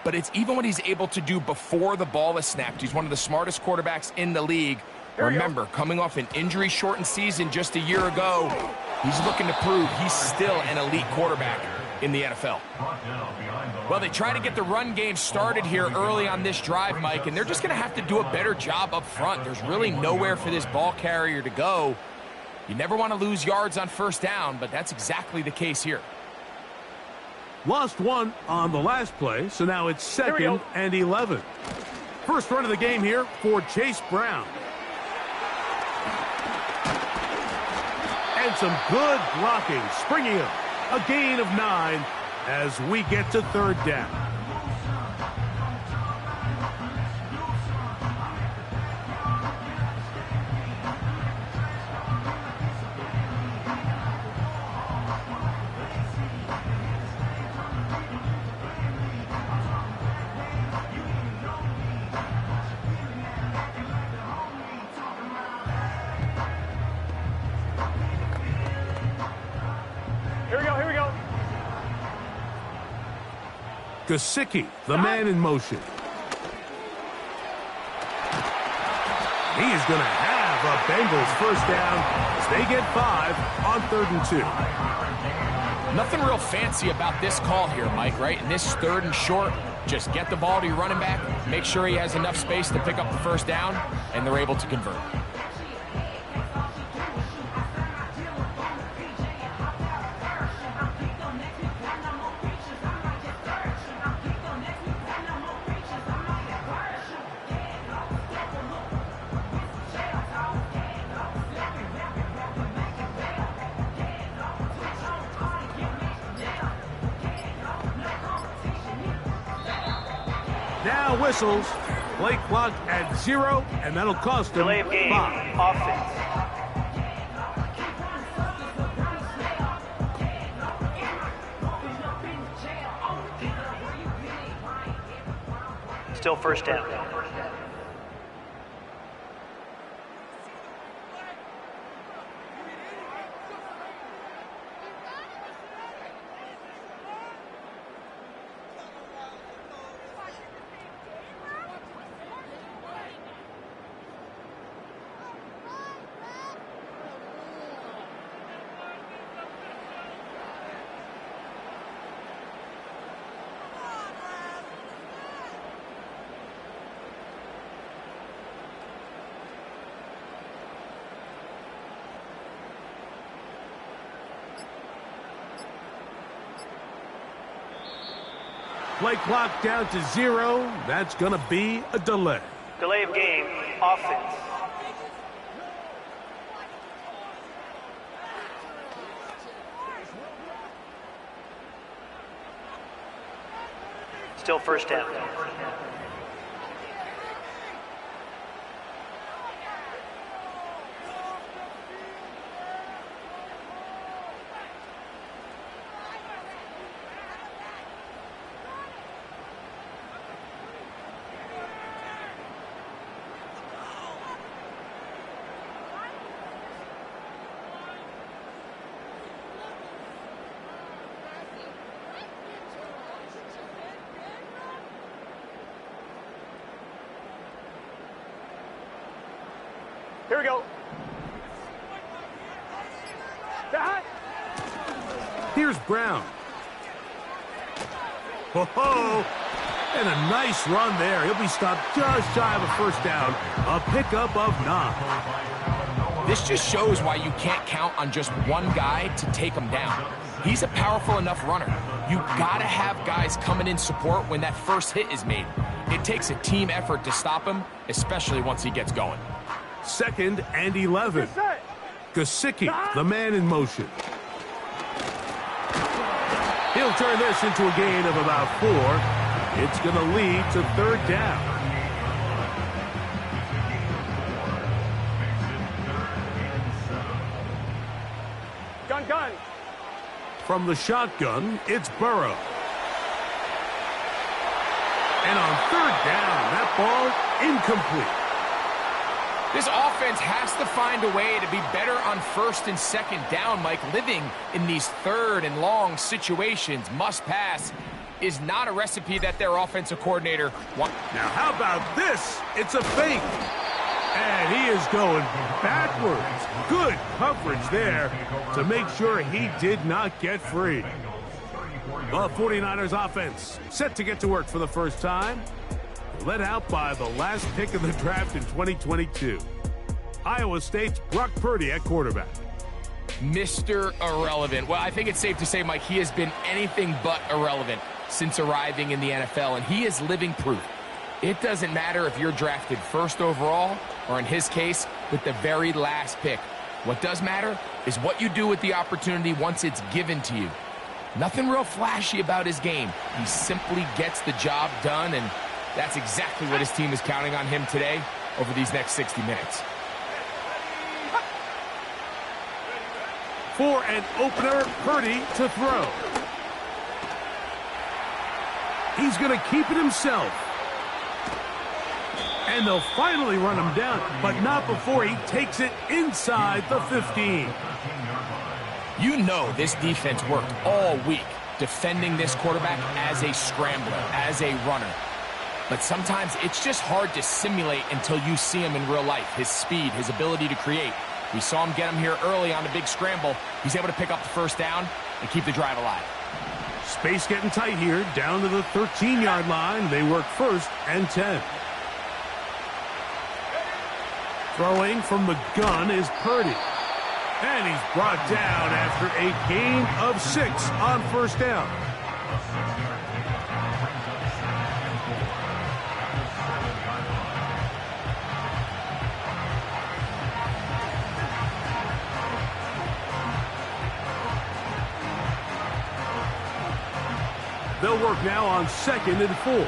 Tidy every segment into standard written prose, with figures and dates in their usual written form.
but it's even what he's able to do before the ball is snapped. He's one of the smartest quarterbacks in the league. Remember, coming off an injury-shortened season just a year ago, he's looking to prove he's still an elite quarterback in the NFL. Well, they try to get the run game started here early on this drive, Mike, and they're just going to have to do a better job up front. There's really nowhere for this ball carrier to go. You never want to lose yards on first down, but that's exactly the case here. Lost one on the last play, so now it's 2nd and 11. First run of the game here for Chase Brown. And some good blocking, springing him. A gain of 9 as we get to 3rd down. Gesicki, the man in motion. He is going to have a Bengals first down as they get 5 on 3rd and 2. Nothing real fancy about this call here, Mike, right? In this 3rd and short, just get the ball to your running back, make sure he has enough space to pick up the first down, and they're able to convert. Now whistles. Play clock at 0, and that'll cost them 5. Offense. Still first down. Play clock down to 0. That's going to be a delay. Delay of game. Offense. Still first down. Here we go. Here's Brown. Ho-ho! And a nice run there. He'll be stopped just shy of a first down. A pickup of 9. This just shows why you can't count on just one guy to take him down. He's a powerful enough runner. You gotta have guys coming in support when that first hit is made. It takes a team effort to stop him, especially once he gets going. 2nd and 11. Gesicki, the man in motion. He'll turn this into a gain of about 4. It's going to lead to 3rd down. Gun. From the shotgun, it's Burrow. And on 3rd down, that ball incomplete. This offense has to find a way to be better on 1st and 2nd down, Mike. Living in these 3rd and long situations, must pass. is not a recipe that their offensive coordinator wants. Now, how about this? It's a fake. And he is going backwards. Good coverage there to make sure he did not get free. The 49ers offense set to get to work for the first time. Led out by the last pick of the draft in 2022. Iowa State's Brock Purdy at quarterback. Mr. Irrelevant. Well, I think it's safe to say, Mike, he has been anything but irrelevant since arriving in the NFL, and he is living proof. It doesn't matter if you're drafted first overall or, in his case, with the very last pick. What does matter is what you do with the opportunity once it's given to you. Nothing real flashy about his game. He simply gets the job done, and that's exactly what his team is counting on him today over these next 60 minutes. For an opener, Purdy to throw. He's going to keep it himself. And they'll finally run him down, but not before he takes it inside the 15. You know this defense worked all week defending this quarterback as a scrambler, as a runner. But sometimes it's just hard to simulate until you see him in real life. His speed, his ability to create. We saw him get him here early on a big scramble. He's able to pick up the first down and keep the drive alive. Space getting tight here, down to the 13-yard line. They work first and 10. Throwing from the gun is Purdy. And he's brought down after a gain of 6 on first down. They'll work now on 2nd and 4.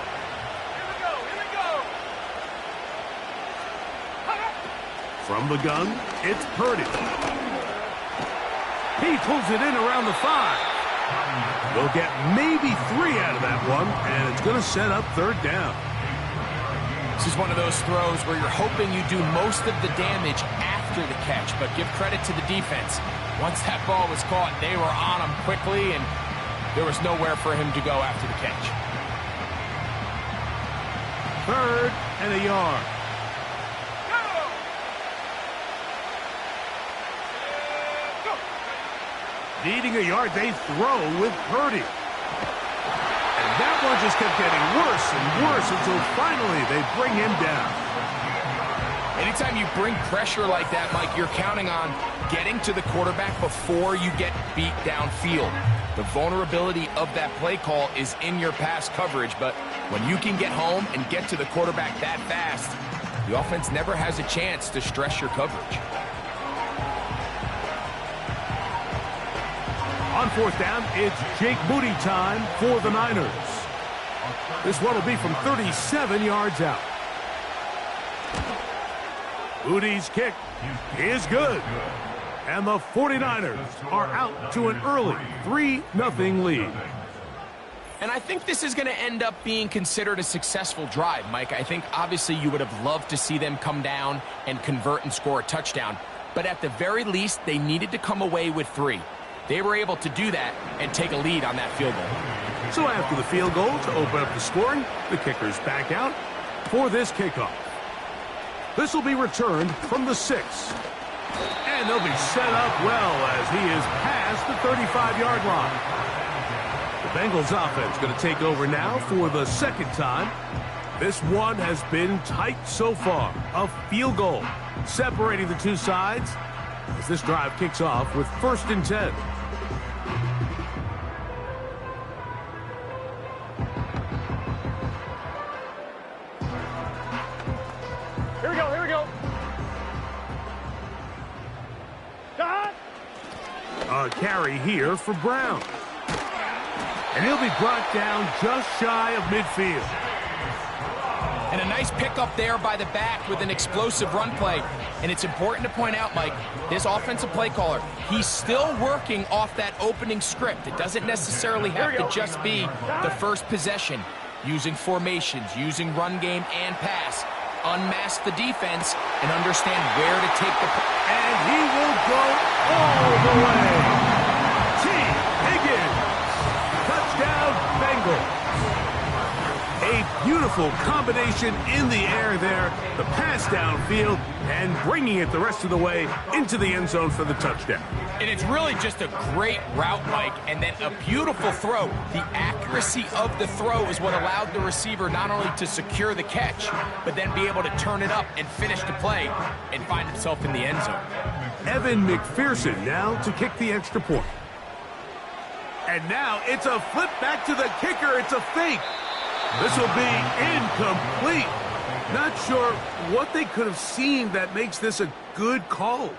From the gun, it's Purdy. He pulls it in around the 5. They'll get maybe 3 out of that one, and it's going to set up 3rd down. This is one of those throws where you're hoping you do most of the damage after the catch, but give credit to the defense. Once that ball was caught, they were on him quickly, and there was nowhere for him to go after the catch. 3rd and a yard. Needing a yard, they throw with Purdy. And that one just kept getting worse and worse until finally they bring him down. Anytime you bring pressure like that, Mike, you're counting on getting to the quarterback before you get beat downfield. The vulnerability of that play call is in your pass coverage, but when you can get home and get to the quarterback that fast, the offense never has a chance to stress your coverage. On 4th down, it's Jake Moody time for the Niners. This one will be from 37 yards out. Moody's kick is good. And the 49ers are out to an early 3-0 lead. And I think this is going to end up being considered a successful drive, Mike. I think obviously you would have loved to see them come down and convert and score a touchdown. But at the very least, they needed to come away with 3. They were able to do that and take a lead on that field goal. So after the field goal to open up the scoring, the kicker's back out for this kickoff. This will be returned from the 6. And they'll be set up well as he is past the 35-yard line. The Bengals offense going to take over now for the 2nd time. This one has been tight so far. A field goal separating the two sides as this drive kicks off with 1st and 10. Here we go, here we go. A carry here for Brown. And he'll be brought down just shy of midfield. And a nice pickup there by the back with an explosive run play. And it's important to point out, Mike, this offensive play caller, he's still working off that opening script. It doesn't necessarily have to just be the first possession. Using formations, using run game and pass. Unmask the defense and understand where to take the... And he will go all the way. T. Higgins. Touchdown, Bengals. Beautiful combination in the air there. The pass downfield and bringing it the rest of the way into the end zone for the touchdown. And it's really just a great route, Mike, and then a beautiful throw. The accuracy of the throw is what allowed the receiver not only to secure the catch, but then be able to turn it up and finish the play and find himself in the end zone. Evan McPherson now to kick the extra point. And now it's a flip back to the kicker. It's a fake. This will be incomplete. Not sure what they could have seen that makes this a good call.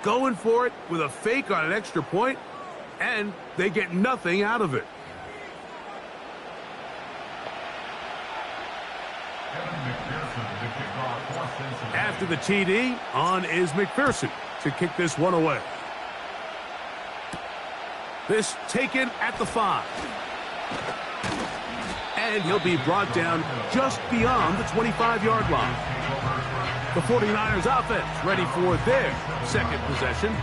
Going for it with a fake on an extra point, and they get nothing out of it. After the TD, on is McPherson to kick this one away. This taken at the 5. And he'll be brought down just beyond the 25-yard line. The 49ers offense ready for their second possession.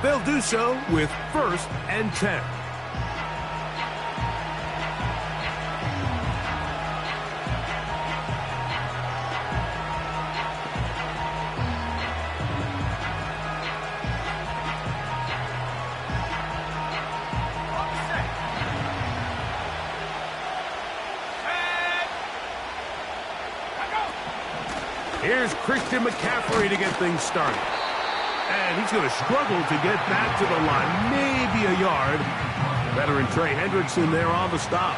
They'll do so with 1st and 10. Here's Christian McCaffrey to get things started. And he's going to struggle to get back to the line, maybe a yard. Veteran Trey Hendrickson there on the stop.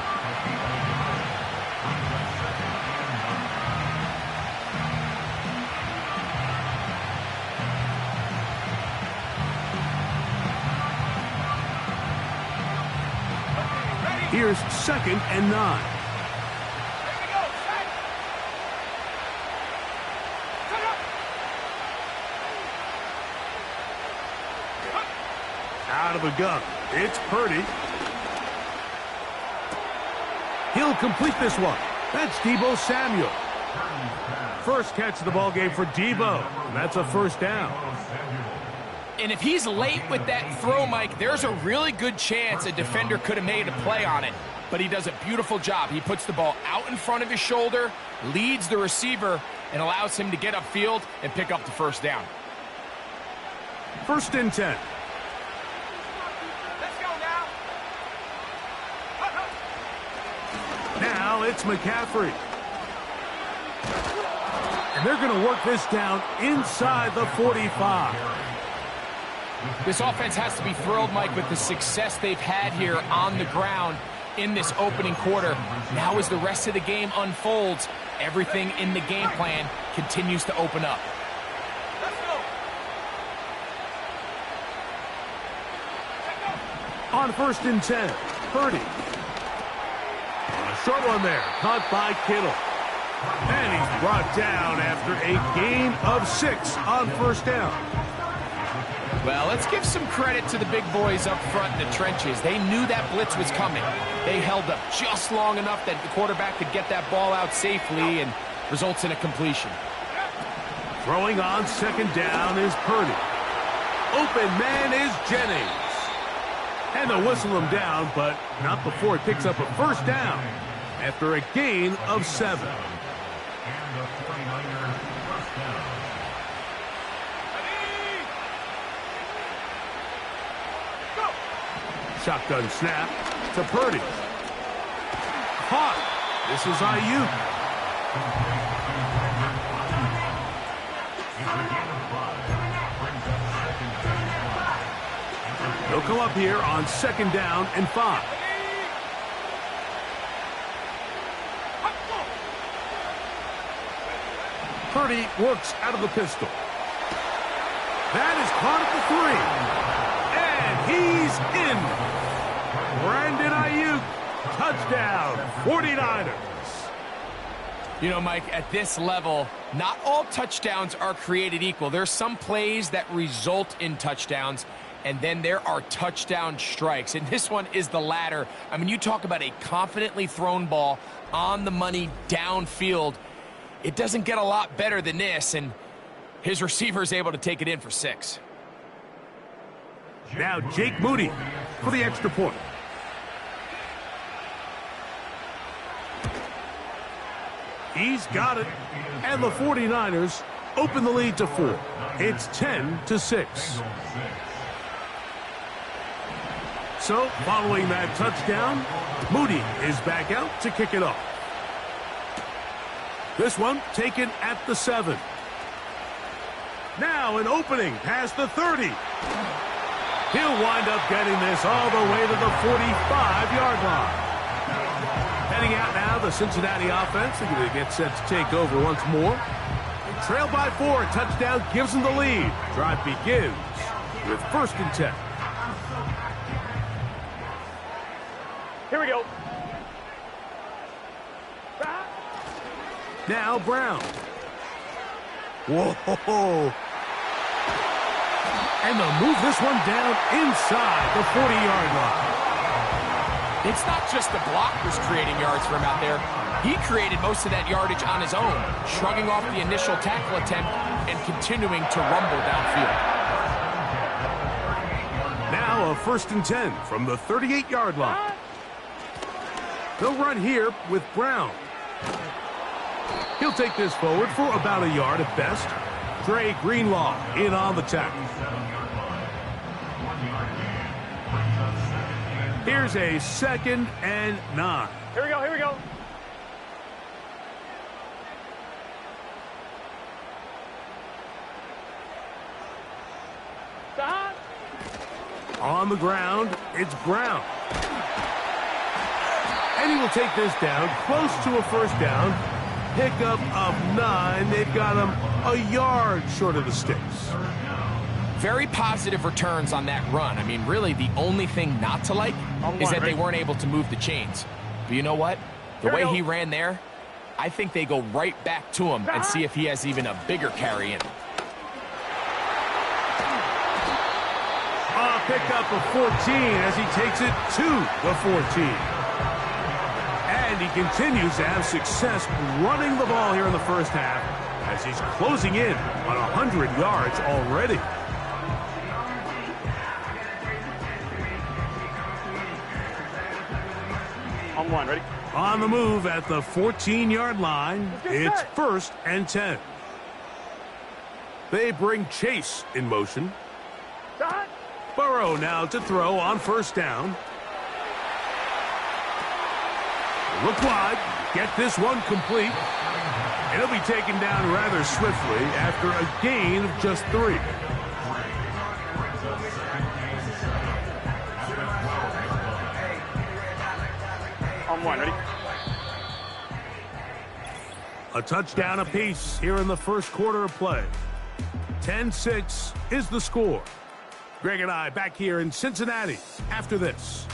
Here's 2nd and 9. Out of the gun. It's Purdy. He'll complete this one. That's Deebo Samuel. First catch of the ball game for Deebo. That's a 1st down. And if he's late with that throw, Mike, there's a really good chance a defender could have made a play on it. But he does a beautiful job. He puts the ball out in front of his shoulder, leads the receiver, and allows him to get upfield and pick up the 1st down. 1st and 10. Now it's McCaffrey. And they're going to work this down inside the 45. This offense has to be thrilled, Mike, with the success they've had here on the ground in this opening quarter. Now as the rest of the game unfolds, everything in the game plan continues to open up. On 1st and 10, Purdy. Short one there, caught by Kittle. And he's brought down after a gain of 6 on 1st down. Well, let's give some credit to the big boys up front in the trenches. They knew that blitz was coming. They held up just long enough that the quarterback could get that ball out safely and results in a completion. Throwing on 2nd down is Purdy. Open man is Jennings. And they'll whistle him down, but not before it picks up a 1st down after a gain of 7. Shotgun snap to Purdy. Caught. This is Ayuk. He'll come up here on 2nd down and 5. Purdy works out of the pistol. That is caught at the 3. And he's in. Brandon Ayuk, touchdown, 49ers. You know, Mike, at this level, not all touchdowns are created equal. There's some plays that result in touchdowns, and then there are touchdown strikes. And this one is the latter. I mean, you talk about a confidently thrown ball on the money downfield. It doesn't get a lot better than this, and his receiver is able to take it in for 6. Now Jake Moody for the extra point. He's got it. And the 49ers open the lead to 4. It's 10-6. So, following that touchdown, Moody is back out to kick it off. This one taken at the 7. Now an opening past the 30. He'll wind up getting this all the way to the 45-yard line. Heading out now, the Cincinnati offense. They're going to get set to take over once more. They trail by 4. Touchdown gives them the lead. Drive begins with 1st and 10. Here we go. Now Brown. Whoa. And they'll move this one down inside the 40-yard line. It's not just the blockers creating yards for him out there. He created most of that yardage on his own, shrugging off the initial tackle attempt and continuing to rumble downfield. Now a 1st and 10 from the 38-yard line. They'll run here with Brown. He'll take this forward for about a yard at best. Dre Greenlaw in on the tackle. Here's a 2nd and 9. Here we go, here we go. Stop. On the ground, it's Brown. And he will take this down close to a 1st down. Pickup of 9. They've got him a yard short of the sticks. Very positive returns on that run. I mean, really, the only thing not to like is that they weren't able to move the chains. But you know what? The way he ran there, I think they go right back to him and see if he has even a bigger carry in him. Pickup of 14 as he takes it to the 14. And he continues to have success running the ball here in the 1st half as he's closing in on 100 yards already. On one, ready? On the move at the 14-yard line, it's 1st and 10. They bring Chase in motion. Stop. Burrow now to throw on 1st down. Look wide, get this one complete. And he'll be taken down rather swiftly after a gain of just 3. On one, ready? A touchdown apiece here in the 1st quarter of play. 10-6 is the score. Greg and I back here in Cincinnati after this.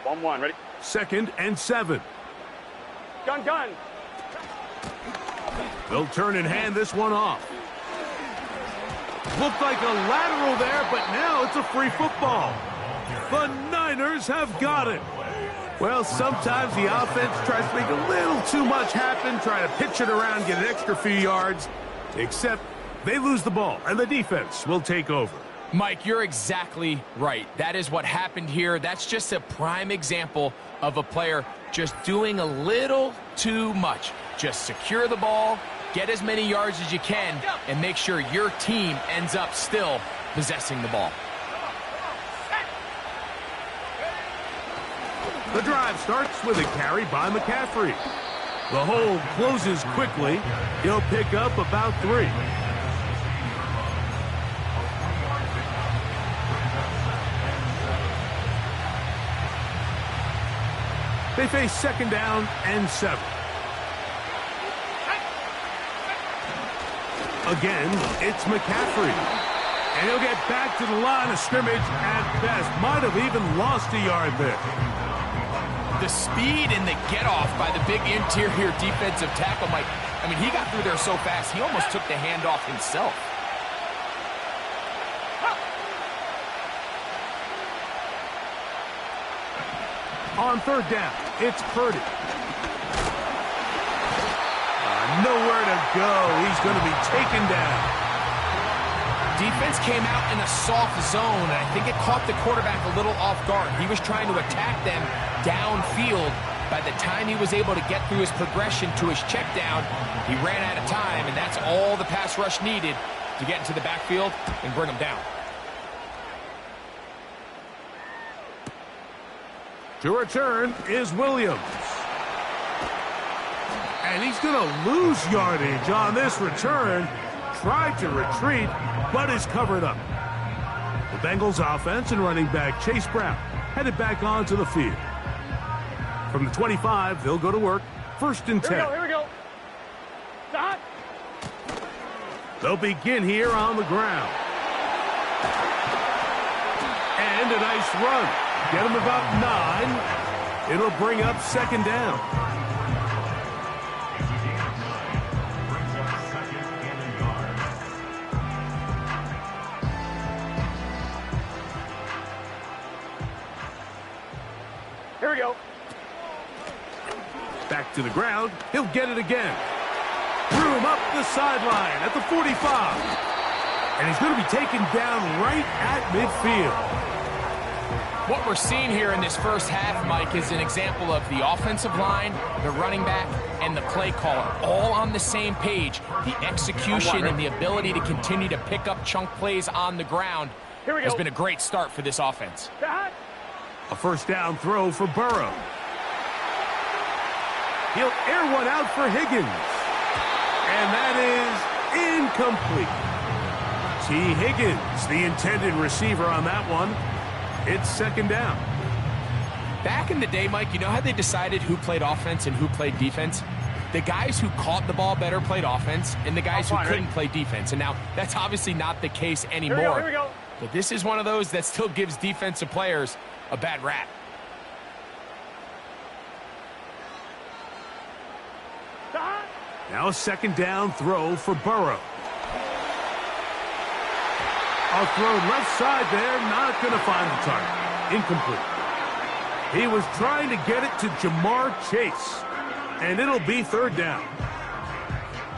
On one, ready? 2nd and 7. Gun. They'll turn and hand this one off. Looked like a lateral there, but now it's a free football. The Niners have got it. Well, sometimes the offense tries to make a little too much happen, try to pitch it around, get an extra few yards, except they lose the ball, and the defense will take over. Mike, you're exactly right. That is what happened here. That's just a prime example of a player just doing a little too much. Just secure the ball, get as many yards as you can, and make sure your team ends up still possessing the ball. The drive starts with a carry by McCaffrey. The hole closes quickly. He'll pick up about 3. They face 2nd down and 7. Again, it's McCaffrey. And he'll get back to the line of scrimmage at best. Might have even lost a yard there. The speed and the get-off by the big interior defensive tackle, Mike. I mean, he got through there so fast, he almost took the handoff himself. On 3rd down, it's Purdy. Nowhere to go. He's going to be taken down. Defense came out in a soft zone, and I think it caught the quarterback a little off guard. He was trying to attack them downfield. By the time he was able to get through his progression to his check down, he ran out of time, and that's all the pass rush needed to get into the backfield and bring him down. To return is Williams. And he's going to lose yardage on this return. Tried to retreat, but is covered up. The Bengals offense and running back Chase Brown headed back onto the field. From the 25, they'll go to work. 1st and 10. Here we go. Stop. They'll begin here on the ground. And a nice run. Get him about 9. It'll bring up 2nd down. Here we go. Back to the ground. He'll get it again. Threw him up the sideline at the 45. And he's going to be taken down right at midfield. What we're seeing here in this first half, Mike, is an example of the offensive line, the running back, and the play caller all on the same page. The execution and the ability to continue to pick up chunk plays on the ground has been a great start for this offense. A 1st down throw for Burrow. He'll air one out for Higgins. And that is incomplete. T. Higgins, the intended receiver on that one. It's 2nd down. Back in the day, Mike, you know how they decided who played offense and who played defense? The guys who caught the ball better played offense, and the guys who couldn't play defense. And now, that's obviously not the case anymore. Here we go. But this is one of those that still gives defensive players a bad rap. Now a 2nd down throw for Burrow. A throw left side there, not going to find the target. Incomplete. He was trying to get it to Jamar Chase, and it'll be 3rd down.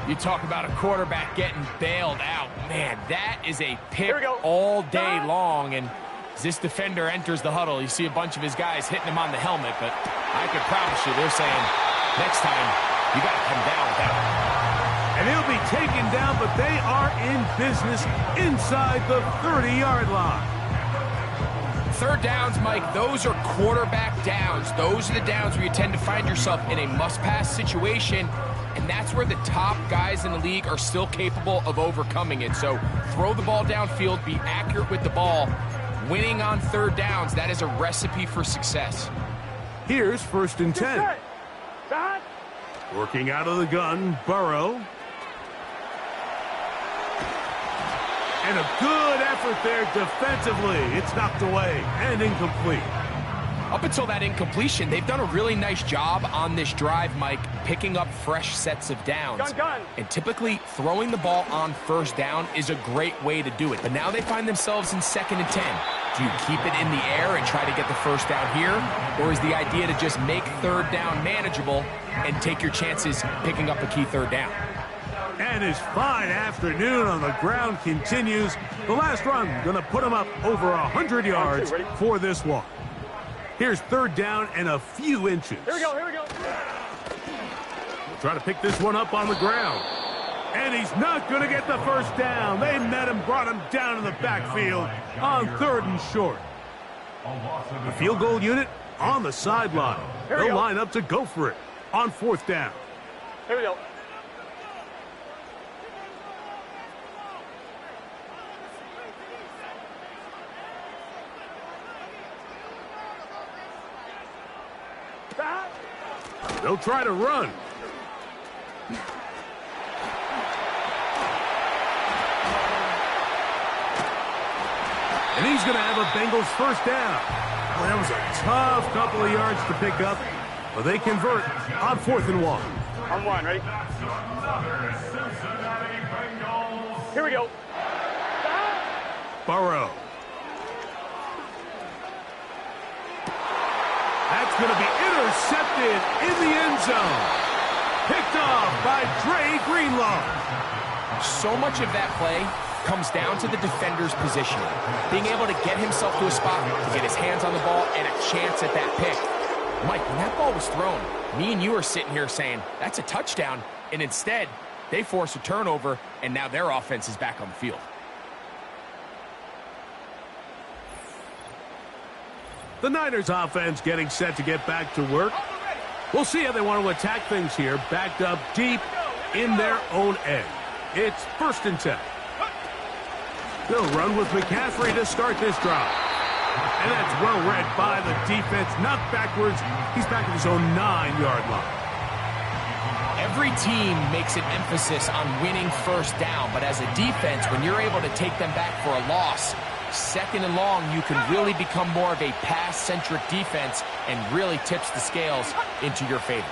You talk about a quarterback getting bailed out. Man, that is a pick all day long, and as this defender enters the huddle, you see a bunch of his guys hitting him on the helmet, but I can promise you they're saying, next time, you got to come down with that one. And he'll be taken down, but they are in business inside the 30-yard line. 3rd downs, Mike, those are quarterback downs. Those are the downs where you tend to find yourself in a must-pass situation, and that's where the top guys in the league are still capable of overcoming it. So throw the ball downfield, be accurate with the ball. Winning on 3rd downs, that is a recipe for success. Here's 1st and 10. Working out of the gun, Burrow. And a good effort there defensively. It's knocked away and incomplete. Up until that incompletion, they've done a really nice job on this drive, Mike, picking up fresh sets of downs. And typically, throwing the ball on 1st down is a great way to do it. But now they find themselves in 2nd and 10. Do you keep it in the air and try to get the 1st down here? Or is the idea to just make 3rd down manageable and take your chances picking up a key 3rd down? And his fine afternoon on the ground continues. The last run going to put him up over 100 yards for this one. Here's 3rd down and a few inches. Here we go. We'll try to pick this one up on the ground. And he's not going to get the 1st down. They met him, brought him down in the backfield on 3rd and short. The field goal unit on the sideline. They'll line up to go for it on 4th down. Here we go. They'll try to run. And he's going to have a Bengals 1st down. Well, that was a tough couple of yards to pick up, but they convert on 4th and 1. On 1, ready? Here we go. Burrow. That's going to be intercepted in the end zone. Picked off by Dre Greenlaw. So much of that play comes down to the defender's positioning, being able to get himself to a spot, to get his hands on the ball, and a chance at that pick. Mike, when that ball was thrown, me and you are sitting here saying, that's a touchdown, and instead, they force a turnover, and now their offense is back on the field. The Niners offense getting set to get back to work. We'll see how they want to attack things here, backed up deep in their own end. It's 1st and 10. They'll run with McCaffrey to start this drive. And that's well read by the defense. Knocked backwards. He's back at his own 9-yard line. Every team makes an emphasis on winning first down, but as a defense, when you're able to take them back for a loss, 2nd and long, you can really become more of a pass-centric defense and really tips the scales into your favor.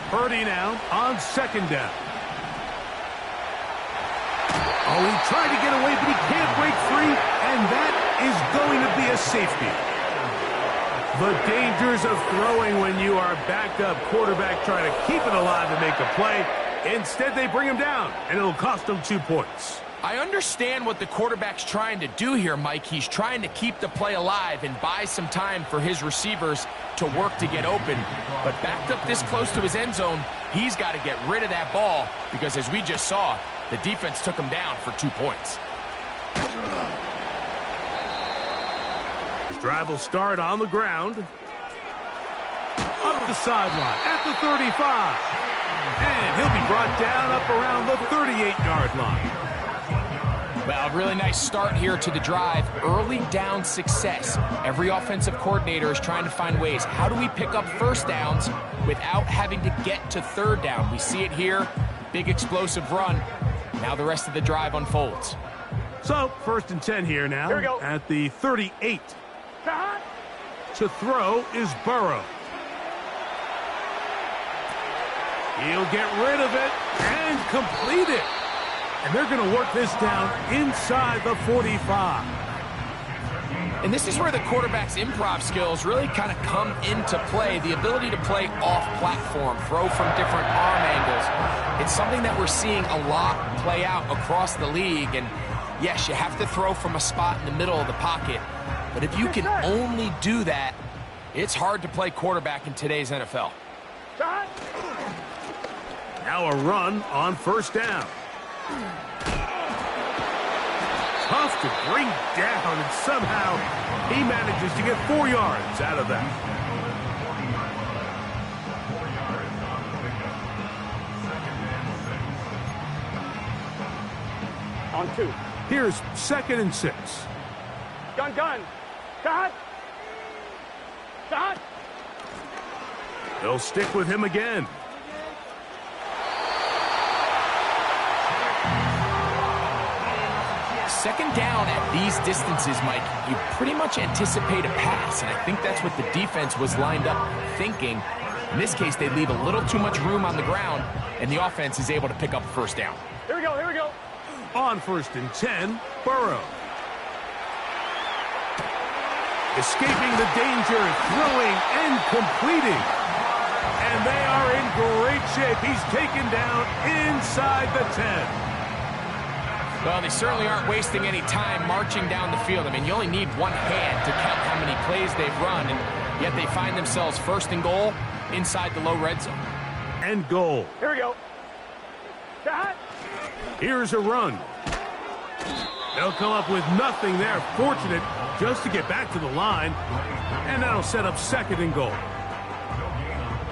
Purdy now on 2nd down. Oh, he tried to get away, but he can't break free, and that is going to be a safety. The dangers of throwing when you are backed up quarterback trying to keep it alive and make a play. Instead, they bring him down, and it'll cost them 2 points. I understand what the quarterback's trying to do here, Mike. He's trying to keep the play alive and buy some time for his receivers to work to get open. But backed up this close to his end zone, he's got to get rid of that ball because, as we just saw, the defense took him down for 2 points. His drive will start on the ground. Up the sideline at the 35. And he'll be brought down up around the 38-yard line. Well, a really nice start here to the drive. Early down success. Every offensive coordinator is trying to find ways. How do we pick up first downs without having to get to 3rd down? We see it here. Big explosive run. Now the rest of the drive unfolds. So, 1st and 10 here now. Here we go. At the 38. To throw is Burrow. He'll get rid of it and complete it. And they're going to work this down inside the 45. And this is where the quarterback's improv skills really kind of come into play. The ability to play off-platform, throw from different arm angles. It's something that we're seeing a lot play out across the league. And yes, you have to throw from a spot in the middle of the pocket. But if you can only do that, it's hard to play quarterback in today's NFL. Now a run on 1st down. Tough to bring down, and somehow he manages to get 4 yards out of that. On 2. Here's 2nd and 6. Gun. Cut. They'll stick with him again. Second down at these distances, Mike, you pretty much anticipate a pass, and I think that's what the defense was lined up thinking. In this case, they leave a little too much room on the ground, and the offense is able to pick up a first down. Here we go. On 1st and 10, Burrow. Escaping the danger, throwing and completing. And they are in great shape. He's taken down inside the 10. Well, they certainly aren't wasting any time marching down the field. I mean, you only need one hand to count how many plays they've run, and yet they find themselves 1st and goal inside the low red zone. And goal. Here we go. Cut. Here's a run. They'll come up with nothing there. Fortunate just to get back to the line. And that'll set up 2nd and goal.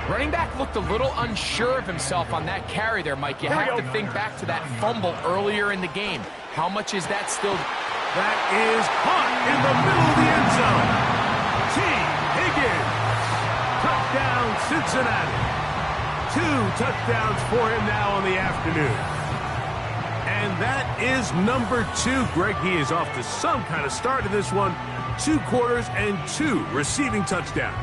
Running back looked a little unsure of himself on that carry there, Mike. You have to think back to that fumble earlier in the game. How much is that still? That is caught in the middle of the end zone. T. Higgins. Touchdown, Cincinnati. 2 touchdowns for him now on the afternoon. And that is number 2. Greg, he is off to some kind of start in this one. 2 quarters and 2 receiving touchdowns.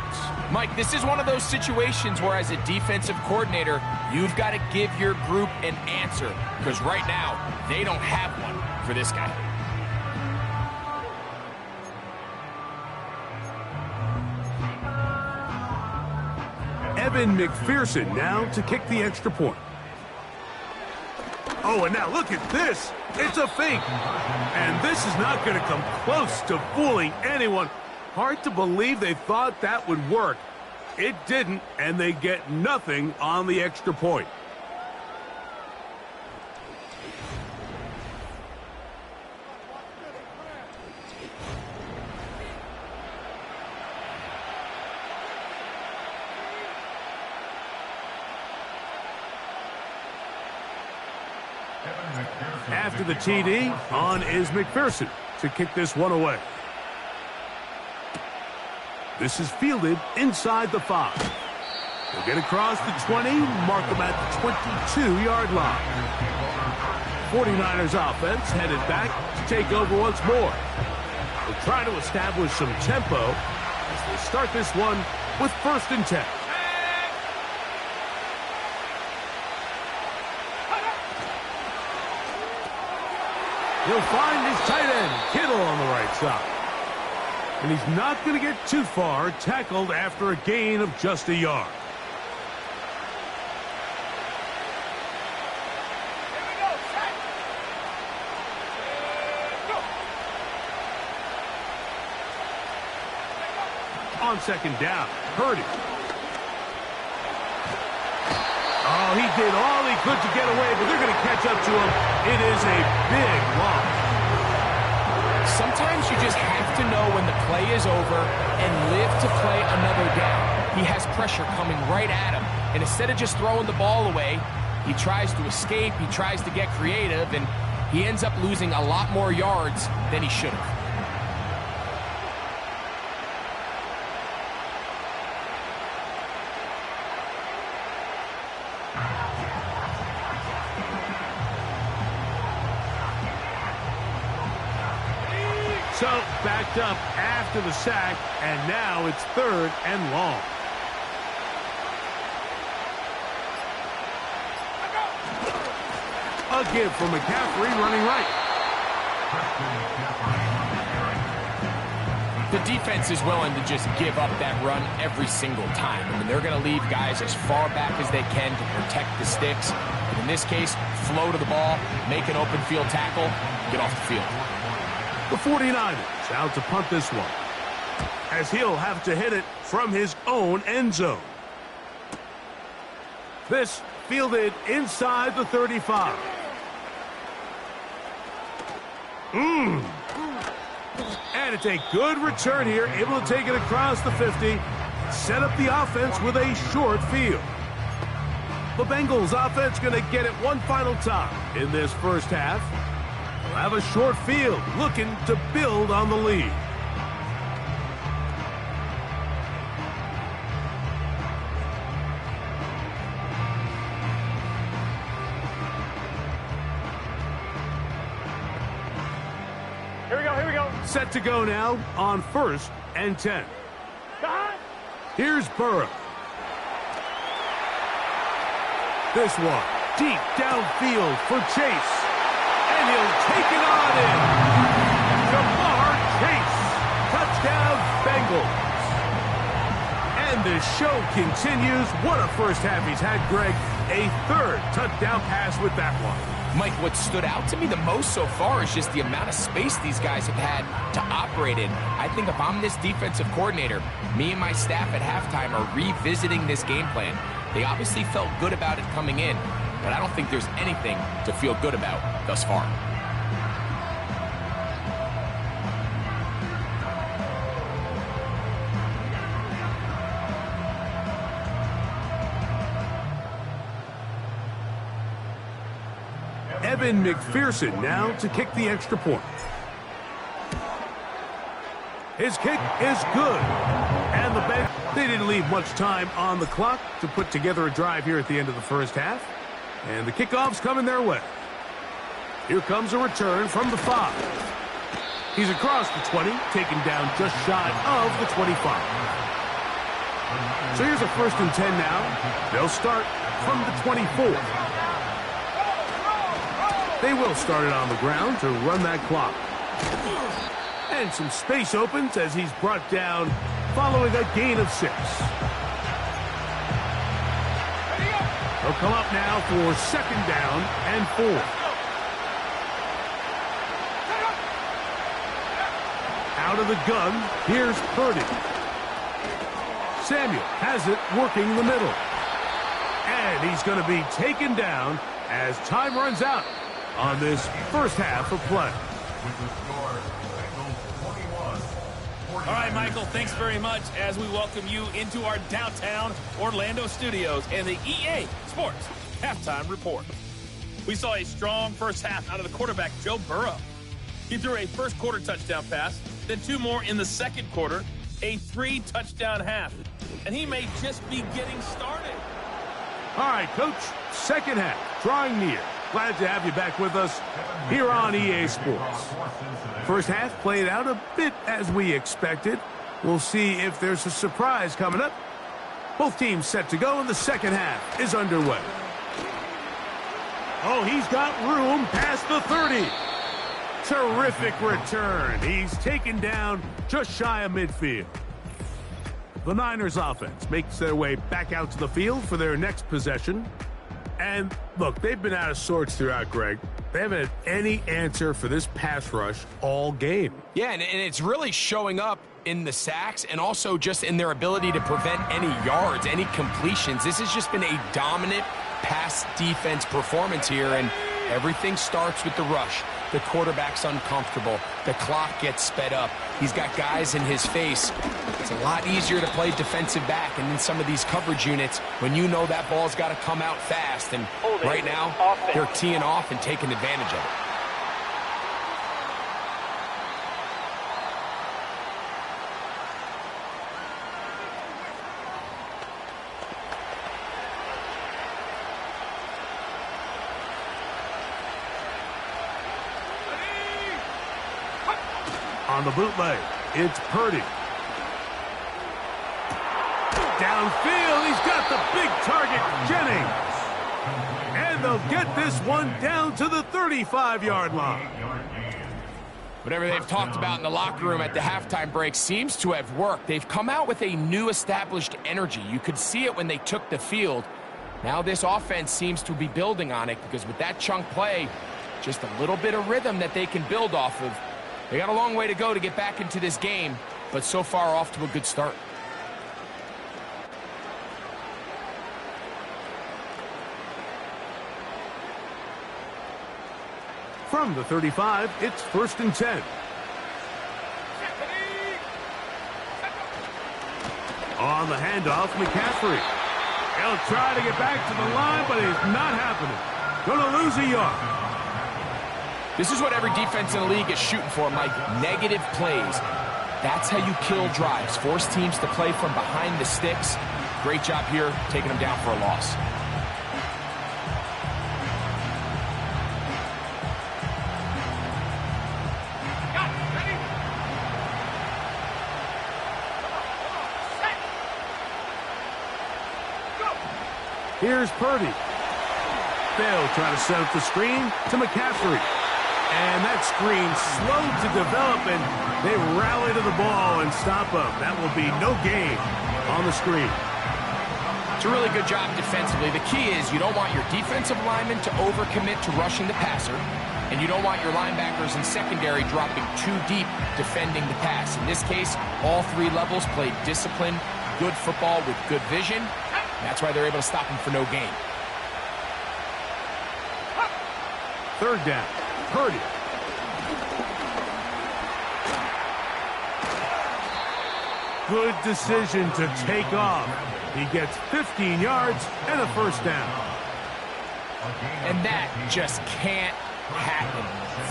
Mike, this is one of those situations where, as a defensive coordinator, you've got to give your group an answer, because right now, they don't have one for this guy. Evan McPherson now to kick the extra point. Oh, and now look at this. It's a fake. And this is not going to come close to fooling anyone. Hard to believe they thought that would work. It didn't, and they get nothing on the extra point. After the TD, on is McPherson to kick this one away. This is fielded inside the 5. They'll get across the 20, mark them at the 22-yard line. 49ers offense headed back to take over once more. They'll try to establish some tempo as they start this one with 1st and 10. He'll find his tight end, Kittle, on the right side. And he's not going to get too far, tackled after a gain of just a yard. On 2nd down, Purdy. Oh, he did all he could to get away, but they're going to catch up to him. It is a big loss. Sometimes you just have to know when the play is over and live to play another down. He has pressure coming right at him, and instead of just throwing the ball away, he tries to escape, he tries to get creative, and he ends up losing a lot more yards than he should have. So, backed up after the sack, and now it's 3rd and long. A give from McCaffrey running right. The defense is willing to just give up that run every single time. I mean, they're going to leave guys as far back as they can to protect the sticks. But in this case, flow to the ball, make an open field tackle, get off the field. The 49ers out to punt this one, as he'll have to hit it from his own end zone. This fielded inside the 35. And it's a good return here, able to take it across the 50, set up the offense with a short field. The Bengals offense going to get it one final time in this first half. They'll have a short field, looking to build on the lead. Here we go. Set to go now on 1st and 10. Here's Burrow. This one deep downfield for Chase. And he'll take it on in. Jamar Chase. Touchdown Bengals. And the show continues. What a first half he's had, Greg. A 3rd touchdown pass with that one. Mike, what stood out to me the most so far is just the amount of space these guys have had to operate in. I think if I'm this defensive coordinator, me and my staff at halftime are revisiting this game plan. They obviously felt good about it coming in, but I don't think there's anything to feel good about thus far. Evan McPherson now to kick the extra point. His kick is good. And the Bengals, they didn't leave much time on the clock to put together a drive here at the end of the first half. And the kickoff's coming their way. Here comes a return from the 5. He's across the 20, taken down just shy of the 25. So here's a 1st and 10 now. They'll start from the 24. They will start it on the ground to run that clock. And some space opens as he's brought down following a gain of 6. He'll come up now for second down and 4. Out of the gun, here's Purdy. Samuel has it working the middle. And he's going to be taken down as time runs out on this first half of play. All right, Michael, thanks very much as we welcome you into our downtown Orlando studios and the EA Sports Halftime Report. We saw a strong first half out of the quarterback, Joe Burrow. He threw a first quarter touchdown pass, then 2 more in the second quarter, a 3-touchdown half. And he may just be getting started. All right, Coach, second half, drawing near. Glad to have you back with us here on EA Sports. First half played out a bit as we expected. We'll see if there's a surprise coming up. Both teams set to go, and the second half is underway. Oh, he's got room past the 30. Terrific return. He's taken down just shy of midfield. The Niners offense makes their way back out to the field for their next possession. And look, they've been out of sorts throughout, Greg. They haven't had any answer for this pass rush all game. Yeah, and it's really showing up in the sacks and also just in their ability to prevent any yards, any completions. This has just been a dominant pass defense performance here, and everything starts with the rush. The quarterback's uncomfortable. The clock gets sped up. He's got guys in his face. It's a lot easier to play defensive back, and in some of these coverage units, when you know that ball's got to come out fast, and right now, they're teeing off and taking advantage of it. On the bootleg, it's Purdy. Downfield, he's got the big target, Jennings. And they'll get this one down to the 35-yard line. Whatever they've talked about in the locker room at the halftime break seems to have worked. They've come out with a new established energy. You could see it when they took the field. Now this offense seems to be building on it, because with that chunk play, just a little bit of rhythm that they can build off of. They got a long way to go to get back into this game, but so far off to a good start. From the 35, it's 1st and 10. On the handoff, McCaffrey. He'll try to get back to the line, but it's not happening. Gonna lose a yard. This is what every defense in the league is shooting for, Mike. Negative plays. That's how you kill drives. Force teams to play from behind the sticks. Great job here, taking them down for a loss. Here's Purdy. They'll try to set up the screen to McCaffrey. And that screen slowed to develop, and they rally to the ball and stop him. That will be no gain on the screen. It's a really good job defensively. The key is you don't want your defensive linemen to overcommit to rushing the passer, and you don't want your linebackers and secondary dropping too deep defending the pass. In this case, all 3 levels played disciplined, good football with good vision. That's why they're able to stop him for no gain. 3rd down. Purdy. Good decision to take off. He gets 15 yards and a 1st down. And that just can't happen.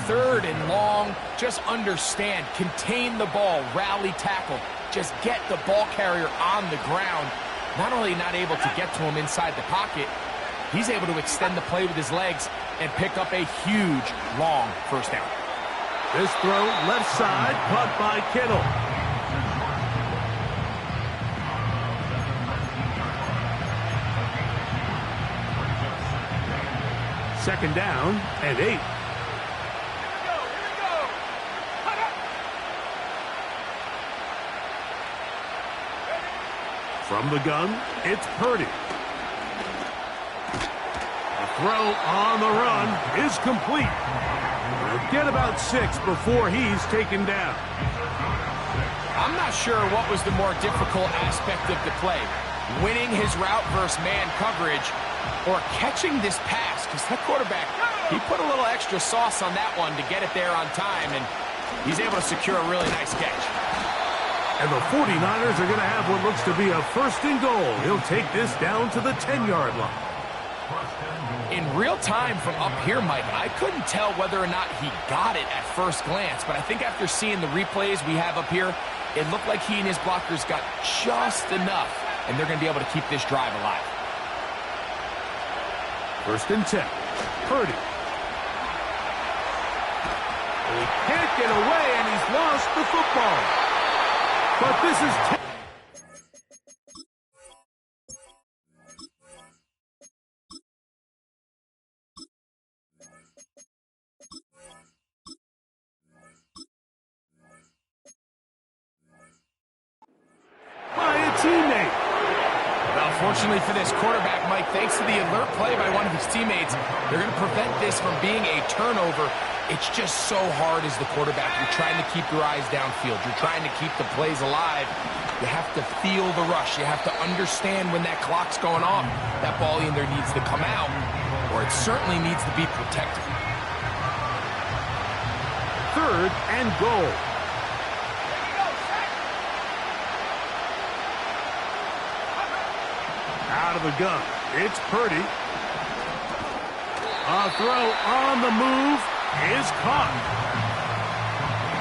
3rd and long, just understand, contain the ball, rally tackle, just get the ball carrier on the ground. Not only not able to get to him inside the pocket, he's able to extend the play with his legs and pick up a huge, long 1st down. This throw left side, caught by Kittle. Second down and 8. From the gun, it's Purdy. throw on the run is complete. He'll get about 6 before he's taken down. I'm not sure what was the more difficult aspect of the play, winning his route versus man coverage or catching this pass, because that quarterback, he put a little extra sauce on that one to get it there on time, and he's able to secure a really nice catch. And the 49ers are going to have what looks to be a 1st and goal. He'll take this down to the 10-yard line. In real time from up here, Mike, I couldn't tell whether or not he got it at first glance, but I think after seeing the replays we have up here, it looked like he and his blockers got just enough, and they're going to be able to keep this drive alive. 1st and 10. Purdy. He can't get away, and he's lost the football. But this is... by a teammate. Well, fortunately for this quarterback, Mike, thanks to the alert play by one of his teammates, they're going to prevent this from being a turnover. It's just so hard as the quarterback. You're trying to keep your eyes downfield. You're trying to keep the plays alive. You have to feel the rush. You have to understand when that clock's going off. That ball either needs to come out, or it certainly needs to be protected. 3rd and goal. Out of the gun. It's Purdy. A throw on the move is caught.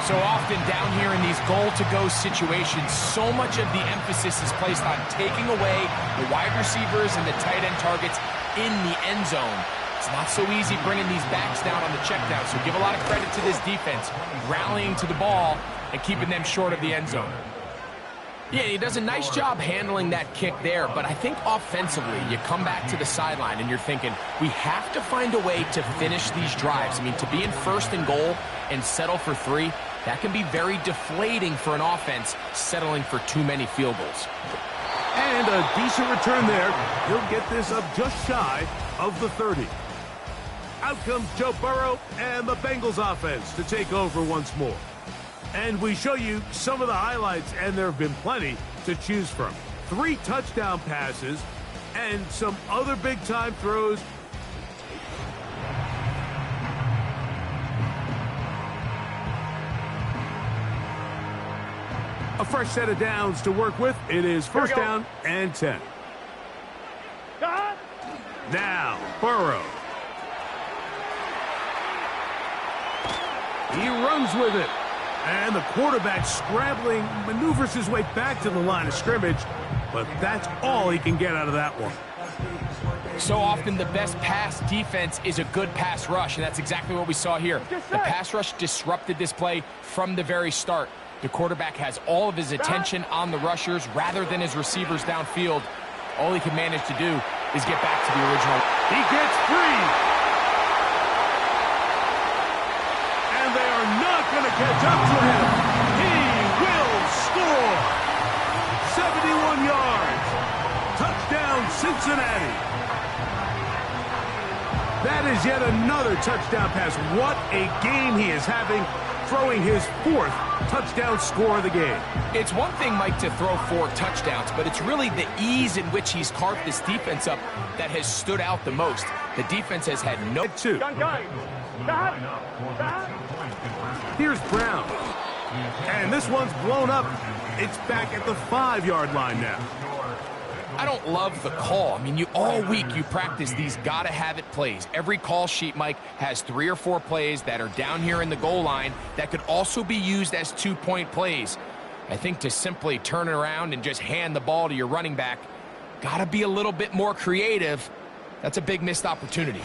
So often down here in these goal-to-go situations, so much of the emphasis is placed on taking away the wide receivers and the tight end targets in the end zone. It's not so easy bringing these backs down on the check down, so give a lot of credit to this defense, rallying to the ball and keeping them short of the end zone. Yeah, he does a nice job handling that kick there, but I think offensively, you come back to the sideline and you're thinking, we have to find a way to finish these drives. I mean, to be in 1st and goal and settle for 3, that can be very deflating for an offense settling for too many field goals. And a decent return there. He'll get this up just shy of the 30. Out comes Joe Burrow and the Bengals offense to take over once more. And we show you some of the highlights, and there have been plenty to choose from. 3 touchdown passes and some other big-time throws. A fresh set of downs to work with. It is 1st down and 10. Now, Burrow. He runs with it. And the quarterback scrambling, maneuvers his way back to the line of scrimmage, but that's all he can get out of that one. So often the best pass defense is a good pass rush, and that's exactly what we saw here. The pass rush disrupted this play from the very start. The quarterback has all of his attention on the rushers rather than his receivers downfield. All he can manage to do is get back to the original. He gets free. Not going to catch up to him. He will score. 71 yards. Touchdown, Cincinnati. That is yet another touchdown pass. What a game he is having, throwing his 4th touchdown score of the game. It's one thing, Mike, to throw 4 touchdowns, but it's really the ease in which he's carved this defense up that has stood out the most. The defense has had no... 2. Here's Brown. And this one's blown up. It's back at the 5-yard line now. I don't love the call. I mean, all week you practice these gotta-have-it plays. Every call sheet, Mike, has 3 or 4 plays that are down here in the goal line that could also be used as 2-point plays. I think to simply turn it around and just hand the ball to your running back, gotta be a little bit more creative. That's a big missed opportunity.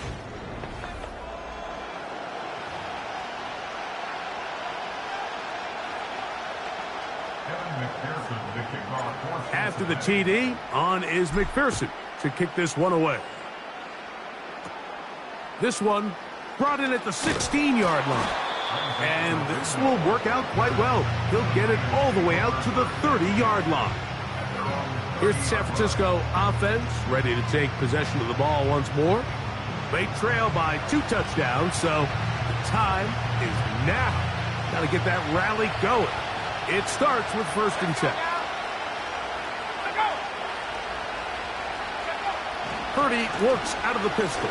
After the TD, on is McPherson to kick this one away. This one brought in at the 16-yard line. And this will work out quite well. He'll get it all the way out to the 30-yard line. Here's the San Francisco offense, ready to take possession of the ball once more. They trail by 2 touchdowns, so the time is now. Got to get that rally going. It starts with 1st and 10. Purdy works out of the pistol.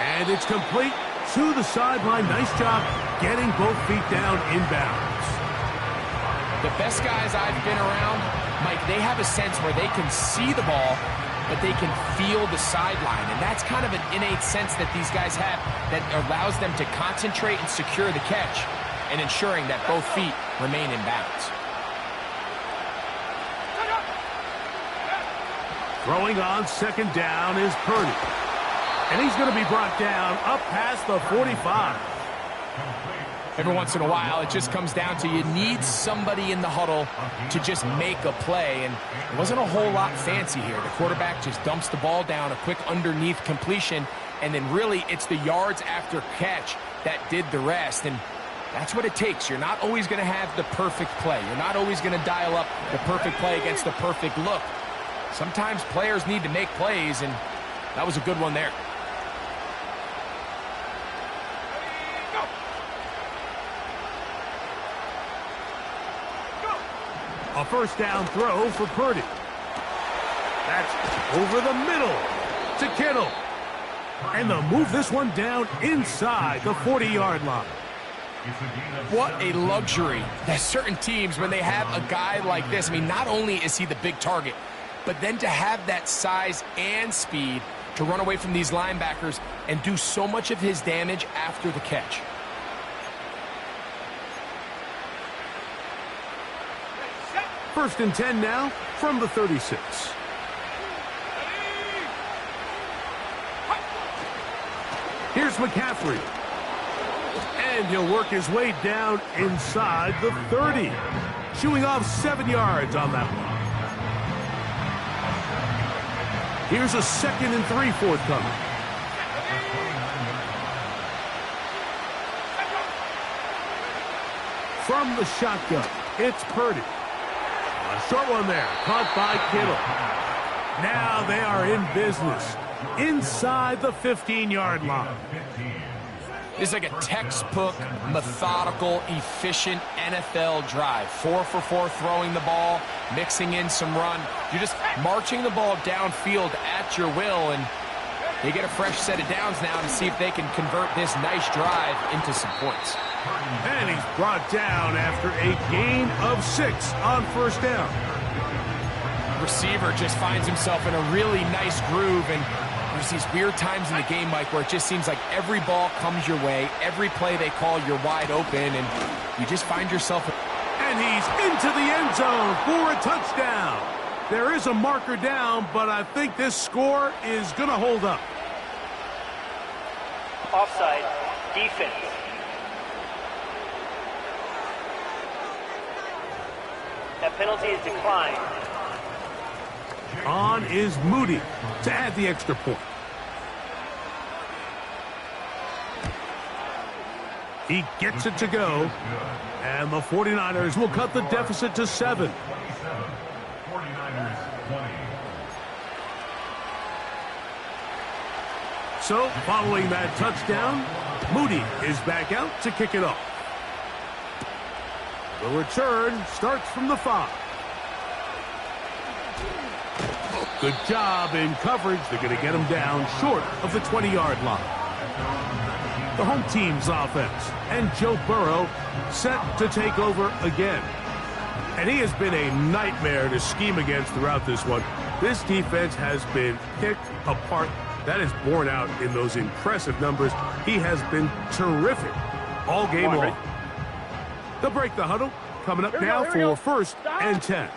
And it's complete to the sideline. Nice job getting both feet down inbounds. The best guys I've been around, Mike, they have a sense where they can see the ball, but they can feel the sideline. And that's kind of an innate sense that these guys have that allows them to concentrate and secure the catch and ensuring that both feet remain in bounds. Throwing on 2nd down is Purdy. And he's going to be brought down up past the 45. Every once in a while, it just comes down to you need somebody in the huddle to just make a play. And it wasn't a whole lot fancy here. The quarterback just dumps the ball down, a quick underneath completion, and then really it's the yards after catch that did the rest. And that's what it takes. You're not always going to have the perfect play. You're not always going to dial up the perfect play against the perfect look. Sometimes players need to make plays, and that was a good one there. A 1st down throw for Purdy. That's over the middle to Kittle. And they'll move this one down inside the 40-yard line. What a luxury that certain teams, when they have a guy like this, I mean, not only is he the big target, but then to have that size and speed to run away from these linebackers and do so much of his damage after the catch. First and 10 now from the 36. Here's McCaffrey. And he'll work his way down inside the 30. Chewing off 7 yards on that one. Here's a 2nd and 3 forthcoming. From the shotgun, it's Purdy. A short one there, caught by Kittle. Now they are in business inside the 15-yard line. This is like a textbook, methodical, efficient NFL drive. 4 for 4 throwing the ball, mixing in some run. You're just marching the ball downfield at your will, and they get a fresh set of downs now to see if they can convert this nice drive into some points. And he's brought down after a gain of 6 on 1st down. Receiver just finds himself in a really nice groove, and there's these weird times in the game, Mike, where it just seems like every ball comes your way, every play they call, you're wide open, and you just find yourself. And he's into the end zone for a touchdown. There is a marker down, but I think this score is going to hold up. Offside, defense. That penalty is declined. On is Moody to add the extra point. He gets it to go, and the 49ers will cut the deficit to 7. So, following that touchdown, Moody is back out to kick it off. The return starts from the 5. Good job in coverage. They're going to get him down short of the 20-yard line. The home team's offense, and Joe Burrow set to take over again. And he has been a nightmare to scheme against throughout this one. This defense has been picked apart. That is borne out in those impressive numbers. He has been terrific all game long. They'll break the huddle. Coming up now for 1st and 10.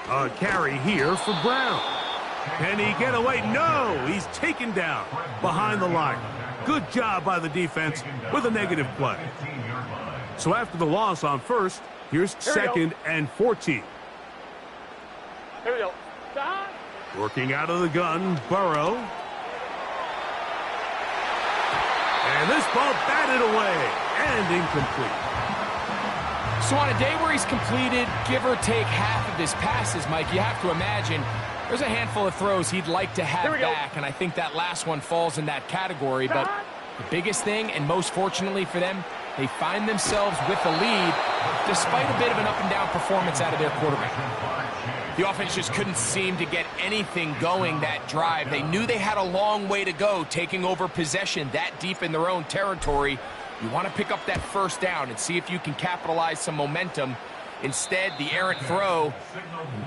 A carry here for Brown. Can he get away? No! He's taken down behind the line. Good job by the defense with a negative play. So after the loss on 1st, here's 2nd and 14. Here we go. Working out of the gun, Burrow. And this ball batted away and incomplete. So on a day where he's completed, give or take half of his passes, Mike, you have to imagine There's a handful of throws he'd like to have back, and I think that last one falls in that category. But the biggest thing, and most fortunately for them, they find themselves with the lead despite a bit of an up-and-down performance out of their quarterback. The offense just couldn't seem to get anything going that drive. They knew they had a long way to go taking over possession that deep in their own territory. You want to pick up that first down and see if you can capitalize some momentum. Instead, the errant throw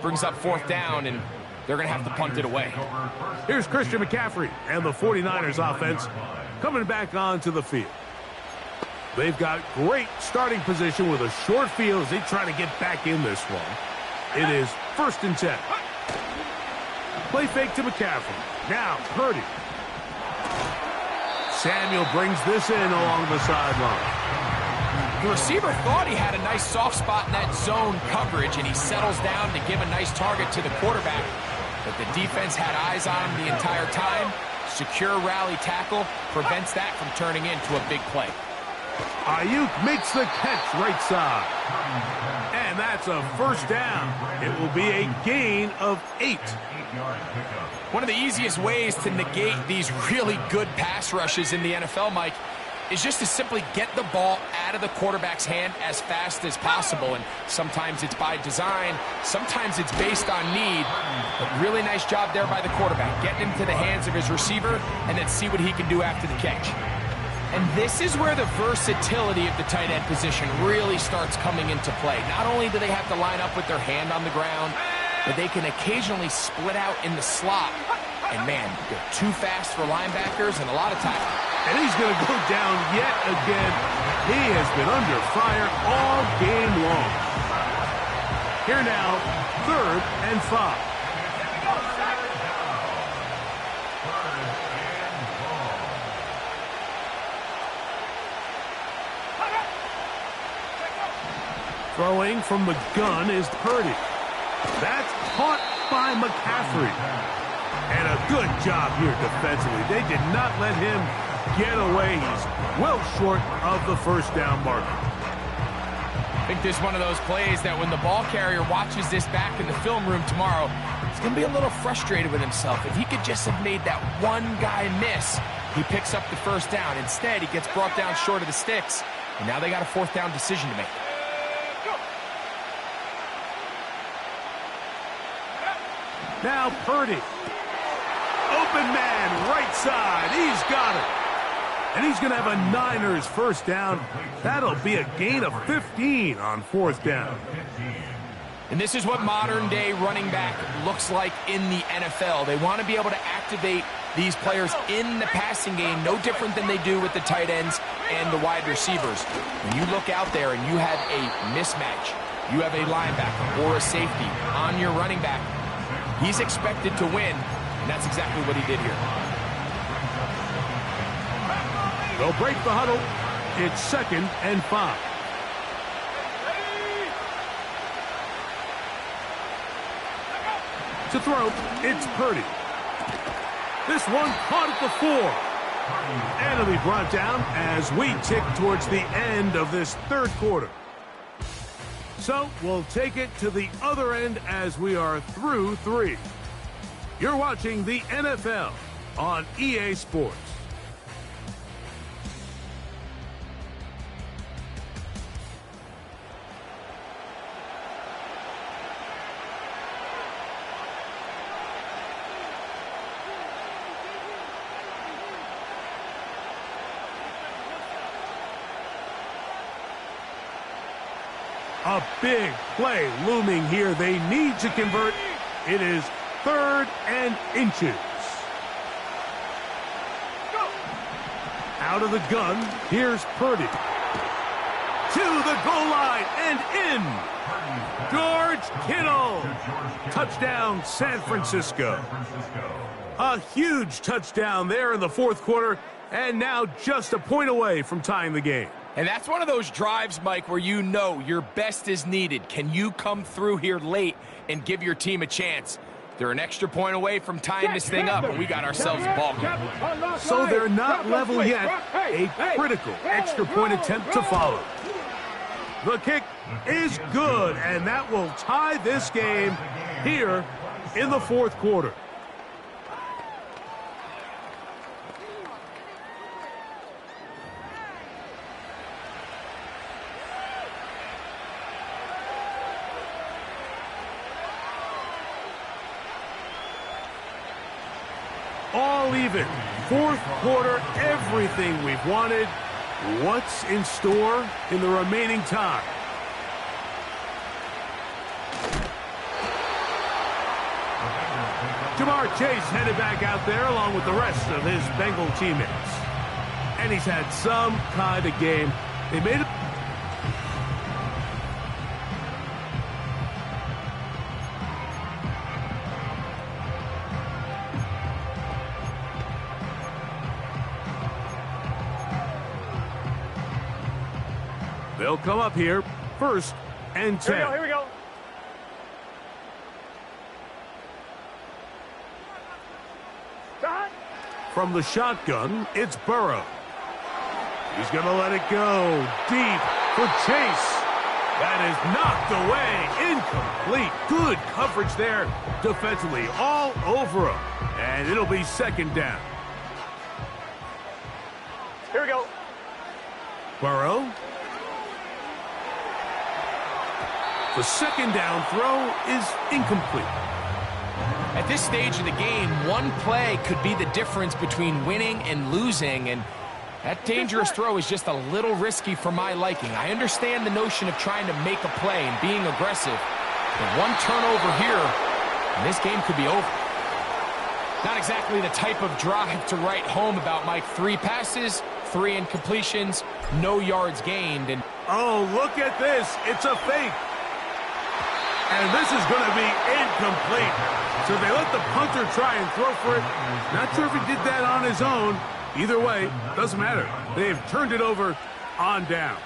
brings up fourth down, and they're going to have to punt it away. Here's Christian McCaffrey and the 49ers offense coming back onto the field. They've got great starting position with a short field as they try to get back in this one. It is 1st and 10. Play fake to McCaffrey. Now Purdy. Samuel brings this in along the sideline. The receiver thought he had a nice soft spot in that zone coverage, and he settles down to give a nice target to the quarterback. But the defense had eyes on him the entire time. Secure rally tackle prevents that from turning into a big play. Ayuk makes the catch right side. And that's a first down. It will be a gain of 8. One of the easiest ways to negate these really good pass rushes in the NFL, Mike, is just to simply get the ball out of the quarterback's hand as fast as possible. And sometimes it's by design, sometimes it's based on need. But really nice job there by the quarterback, getting him to the hands of his receiver and then see what he can do after the catch. And this is where the versatility of the tight end position really starts coming into play. Not only do they have to line up with their hand on the ground, but they can occasionally split out in the slot. And man, they're too fast for linebackers and a lot of time. And he's going to go down yet again. He has been under fire all game long. Here now, 3rd and 5. Throwing from the gun is Purdy. That's caught by McCaffrey. And a good job here defensively. They did not let him get away. He's well short of the first down marker. I think this is one of those plays that when the ball carrier watches this back in the film room tomorrow, he's going to be a little frustrated with himself. If he could just have made that one guy miss, he picks up the first down. Instead, he gets brought down short of the sticks, and now they got a 4th down decision to make. Now Purdy. Open man, right side. He's got it. And he's going to have a Niners first down. That'll be a gain of 15 on 4th down. And this is what modern-day running back looks like in the NFL. They want to be able to activate these players in the passing game, no different than they do with the tight ends and the wide receivers. When you look out there and you have a mismatch, you have a linebacker or a safety on your running back, he's expected to win, and that's exactly what he did here. They'll break the huddle. It's 2nd and 5. To throw, it's Purdy. This one caught at the 4. And it'll be brought down as we tick towards the end of this 3rd quarter. So we'll take it to the other end as we are through 3. You're watching the NFL on EA Sports. A big play looming here. They need to convert. It is 3rd and inches. Out of the gun, here's Purdy. To the goal line and in. George Kittle. Touchdown, San Francisco. A huge touchdown there in the 4th quarter, and now just a point away from tying the game. And that's one of those drives, Mike, where you know your best is needed. Can you come through here late and give your team a chance? They're an extra point away from tying this thing up, and we got ourselves a ball game. So they're not level yet. A critical extra point attempt to follow. The kick is good, and that will tie this game here in the fourth quarter. All even. Fourth quarter, everything we've wanted. What's in store in the remaining time? Jamar Chase headed back out there along with the rest of his Bengal teammates. And he's had some kind of game. They made it. They'll come up here, 1st and 10. Here we go. From the shotgun, it's Burrow. He's going to let it go deep for Chase. That is knocked away, incomplete. Good coverage there defensively, all over him. And it'll be 2nd down. Here we go. Burrow. The 2nd down throw is incomplete. At this stage of the game, one play could be the difference between winning and losing, and that dangerous throw is just a little risky for my liking. I understand the notion of trying to make a play and being aggressive, but one turnover here, and this game could be over. Not exactly the type of drive to write home about, Mike. 3 passes, 3 incompletions, no yards gained. And oh, look at this. It's a fake. And this is going to be incomplete. So they let the punter try and throw for it. Not sure if he did that on his own. Either way, doesn't matter. They've turned it over on down.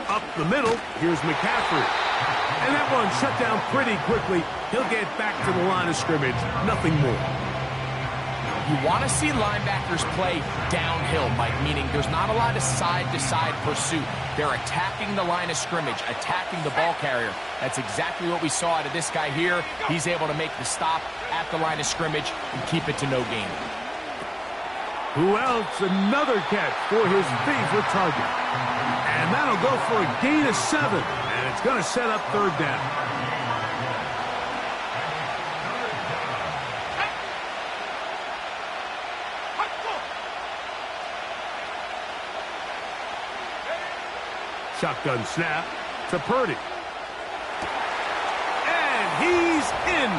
Up the middle, here's McCaffrey. And that one shut down pretty quickly. He'll get back to the line of scrimmage. Nothing more. you want to see linebackers play downhill, Mike, meaning there's not a lot of side-to-side pursuit. They're attacking the line of scrimmage, attacking the ball carrier. That's exactly what we saw out of this guy here. He's able to make the stop at the line of scrimmage and keep it to no gain. Who else? Another catch for his favorite target. And that'll go for a gain of 7. And it's going to set up third down. Shotgun snap to Purdy. And he's in.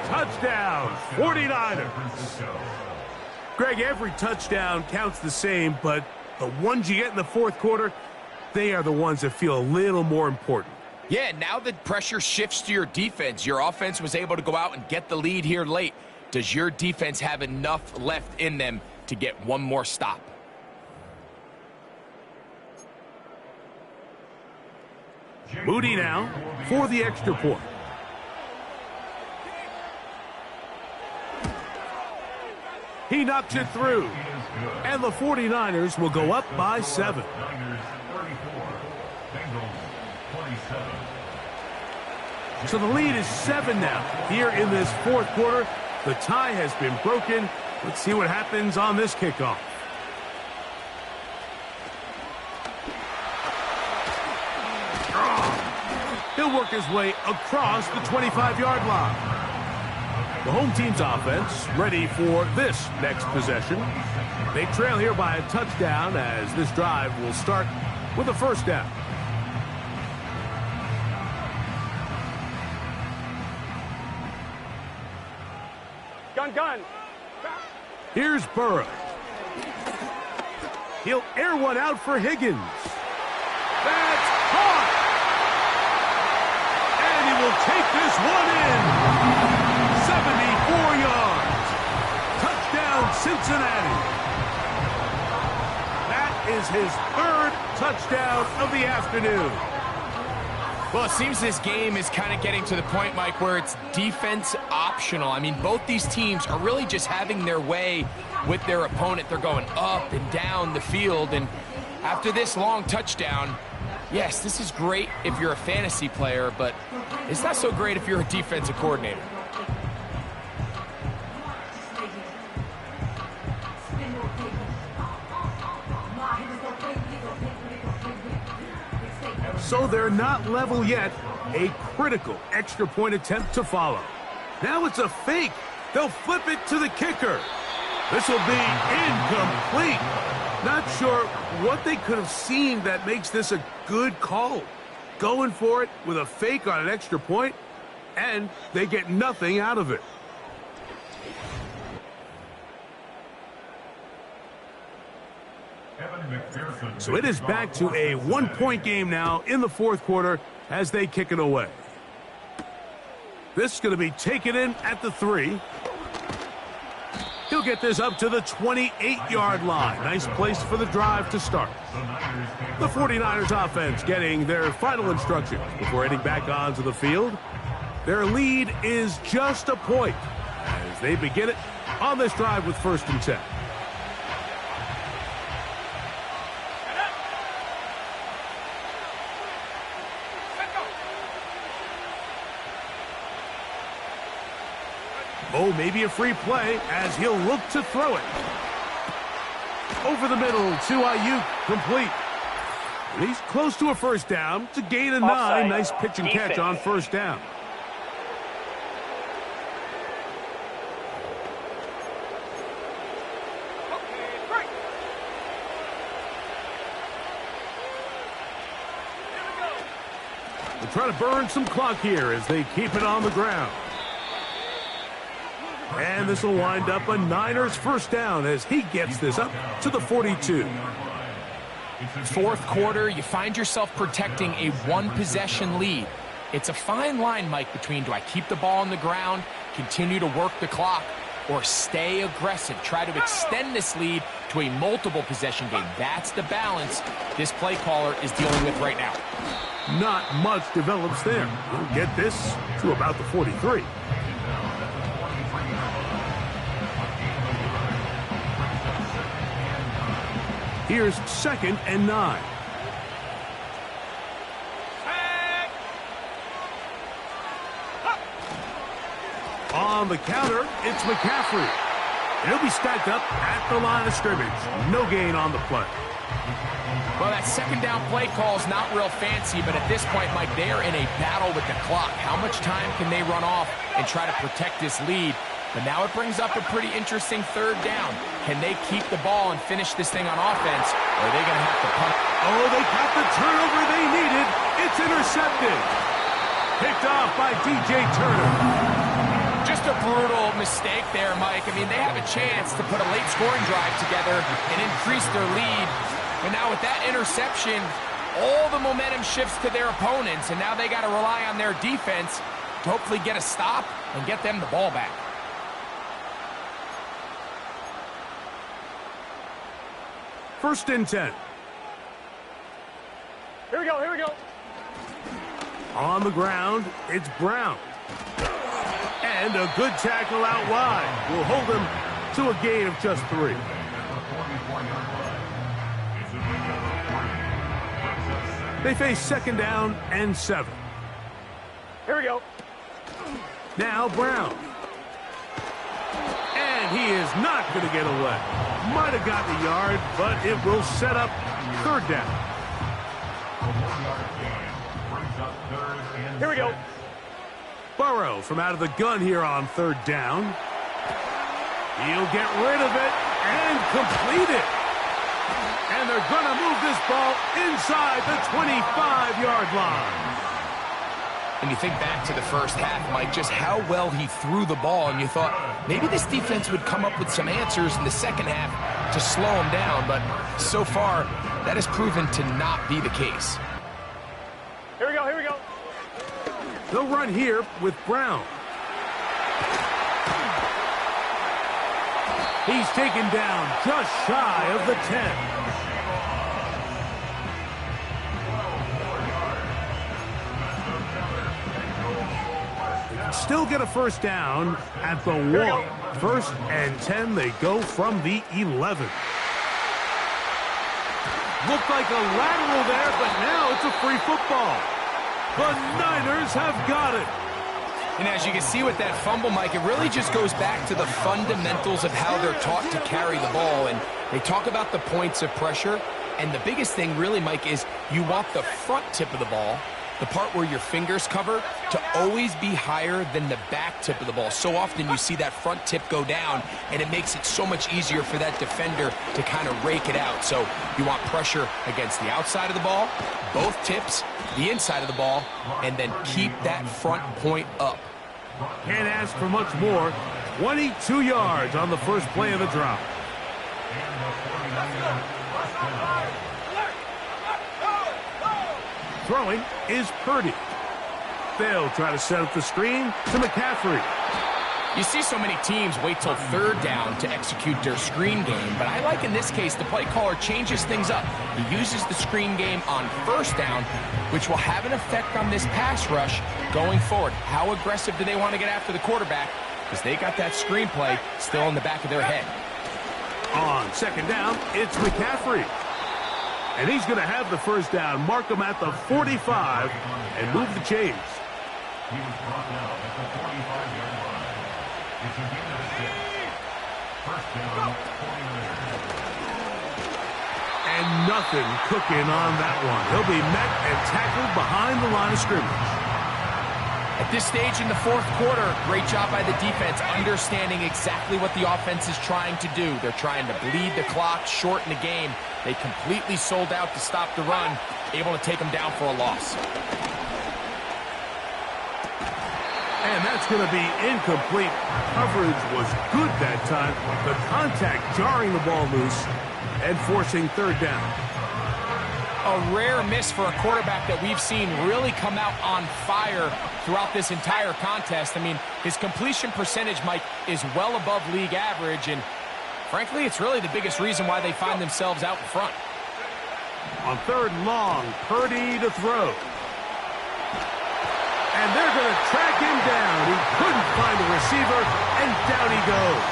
Touchdown, 49ers. Greg, every touchdown counts the same, but the ones you get in the fourth quarter, they are the ones that feel a little more important. Yeah, now the pressure shifts to your defense. Your offense was able to go out and get the lead here late. Does your defense have enough left in them to get one more stop? Moody now for the extra point. He knocks it through. And the 49ers will go up by 7. So the lead is 7 now. Here in this fourth quarter, the tie has been broken. Let's see what happens on this kickoff. He'll work his way across the 25-yard line. The home team's offense ready for this next possession. They trail here by a touchdown as this drive will start with a first down. Gun. Here's Burrow. He'll air one out for Higgins. That's caught. And he will take this one in. 74 yards. Touchdown, Cincinnati. That is his third touchdown of the afternoon. Well, it seems this game is kind of getting to the point, Mike, where it's defense optional. I mean, both these teams are really just having their way with their opponent. They're going up and down the field, and after this long touchdown, yes, this is great if you're a fantasy player, but it's not so great if you're a defensive coordinator. So they're not level yet. A critical extra point attempt to follow. Now it's a fake. They'll flip it to the kicker. This will be incomplete. Not sure what they could have seen that makes this a good call. Going for it with a fake on an extra point, and they get nothing out of it. So it is back to a one-point game now in the fourth quarter as they kick it away. This is going to be taken in at the 3. He'll get this up to the 28-yard line. Nice place for the drive to start. The 49ers offense getting their final instructions before heading back onto the field. Their lead is just a point as they begin it on this drive with 1st and 10. Oh, maybe a free play as he'll look to throw it. Over the middle to Ayuk, complete. And he's close to a first down to gain a 9. Offside. Nice pitch and catch on first down. They're trying to burn some clock here as they keep it on the ground. And this will wind up a Niners first down as he gets this up to the 42. Fourth quarter, you find yourself protecting a one-possession lead. It's a fine line, Mike, between do I keep the ball on the ground, continue to work the clock, or stay aggressive, try to extend this lead to a multiple-possession game. That's the balance this play caller is dealing with right now. Not much develops there. He'll get this to about the 43. Here's 2nd and 9. On the counter, it's McCaffrey. And he'll be stacked up at the line of scrimmage. No gain on the play. Well, that second down play call is not real fancy, but at this point, Mike, they are in a battle with the clock. How much time can they run off and try to protect this lead? But now it brings up a pretty interesting 3rd down. Can they keep the ball and finish this thing on offense, or are they going to have to punt? Oh, they got the turnover they needed. It's intercepted. Picked off by DJ Turner. Just a brutal mistake there, Mike. I mean, they have a chance to put a late scoring drive together and increase their lead. But now with that interception, all the momentum shifts to their opponents, and now they got to rely on their defense to hopefully get a stop and get them the ball back. First and 10. Here we go, here we go. On the ground, it's Brown. And a good tackle out wide will hold him to a gain of just 3. They face 2nd down and 7. Here we go. Now Brown. And he is not going to get away. Might have gotten a yard, but it will set up 3rd down. Here we go. Burrow from out of the gun here on 3rd down. He'll get rid of it and complete it. And they're going to move this ball inside the 25-yard line. And you think back to the first half, Mike, just how well he threw the ball, and you thought maybe this defense would come up with some answers in the second half to slow him down, but so far, that has proven to not be the case. Here we go, here we go. They'll run here with Brown. He's taken down just shy of the 10. still get a first down at the 1. 1st and 10, they go from the 11. Looked like a lateral there, but now it's a free football. The Niners have got it. And as you can see with that fumble, Mike, it really just goes back to the fundamentals of how they're taught to carry the ball. And they talk about the points of pressure. And the biggest thing really, Mike, is you want the front tip of the ball, the part where your fingers cover, to always be higher than the back tip of the ball. So often you see that front tip go down, and it makes it so much easier for that defender to kind of rake it out. So you want pressure against the outside of the ball, both tips, the inside of the ball, and then keep that front point up. Can't ask for much more. 22 yards on the first play of the drive. Throwing is Purdy. They'll try to set up the screen to McCaffrey. You see so many teams wait till 3rd down to execute their screen game, but I like in this case the play caller changes things up. He uses the screen game on 1st down, which will have an effect on this pass rush going forward. How aggressive do they want to get after the quarterback? Because they got that screen play still in the back of their head. On 2nd down, it's McCaffrey. And he's going to have the first down, mark him at the 45, and move the chains. And nothing cooking on that one. He'll be met and tackled behind the line of scrimmage. At this stage in the 4th quarter, great job by the defense understanding exactly what the offense is trying to do. They're trying to bleed the clock, shorten the game. They completely sold out to stop the run, able to take them down for a loss. And that's going to be incomplete. Coverage was good that time. The contact jarring the ball loose and forcing 3rd down. A rare miss for a quarterback that we've seen really come out on fire throughout this entire contest. I mean, his completion percentage, Mike, is well above league average, and frankly, it's really the biggest reason why they find themselves out in front. On 3rd and long, Purdy to throw. And they're going to track him down. He couldn't find the receiver, and down he goes.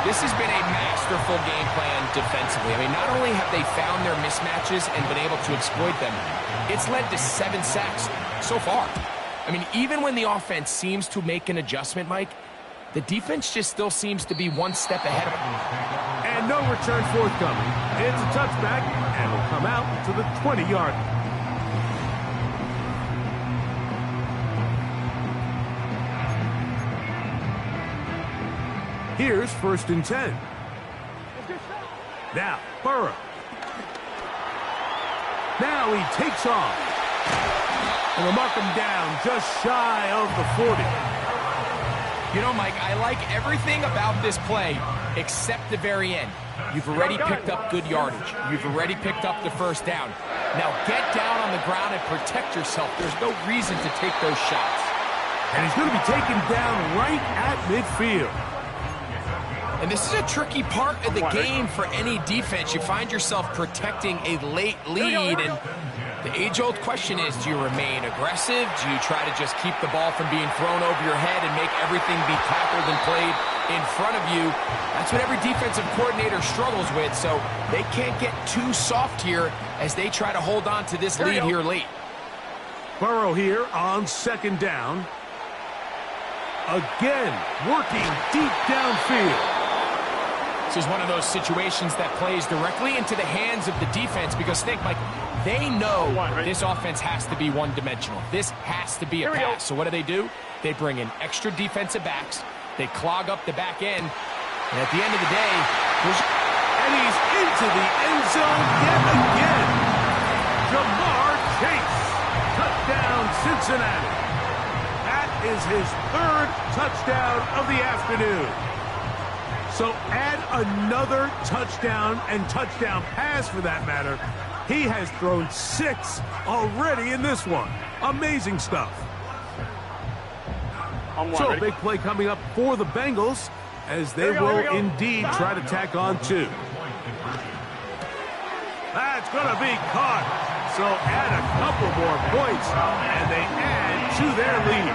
This has been a masterful game plan defensively. I mean, not only have they found their mismatches and been able to exploit them, it's led to 7 sacks so far. I mean, even when the offense seems to make an adjustment, Mike, the defense just still seems to be one step ahead of them. And no return forthcoming. It's a touchback, and will come out to the 20-yard line. Here's 1st and 10. Now, Burrow. Now he takes off. And they'll mark him down just shy of the 40. You know, Mike, I like everything about this play except the very end. You've already picked up good yardage. You've already picked up the first down. Now get down on the ground and protect yourself. There's no reason to take those shots. And he's going to be taken down right at midfield. And this is a tricky part of the game for any defense. You find yourself protecting a late lead, and the age-old question is, do you remain aggressive? Do you try to just keep the ball from being thrown over your head and make everything be tackled and played in front of you? That's what every defensive coordinator struggles with, so they can't get too soft here as they try to hold on to this lead here late. Burrow here on 2nd down. Again, working deep downfield. This is one of those situations that plays directly into the hands of the defense because, think, Mike, they know this offense has to be one-dimensional. This has to be a pass. So what do? They bring in extra defensive backs. They clog up the back end. And at the end of the day, and he's into the end zone yet again. Jamar Chase. Touchdown, Cincinnati. That is his 3rd touchdown of the afternoon. So add another touchdown and touchdown pass for that matter. He has thrown 6 already in this one. Amazing stuff. So a big play coming up for the Bengals as they will indeed try to tack on 2. That's going to be caught. So add a couple more points and they add to their lead.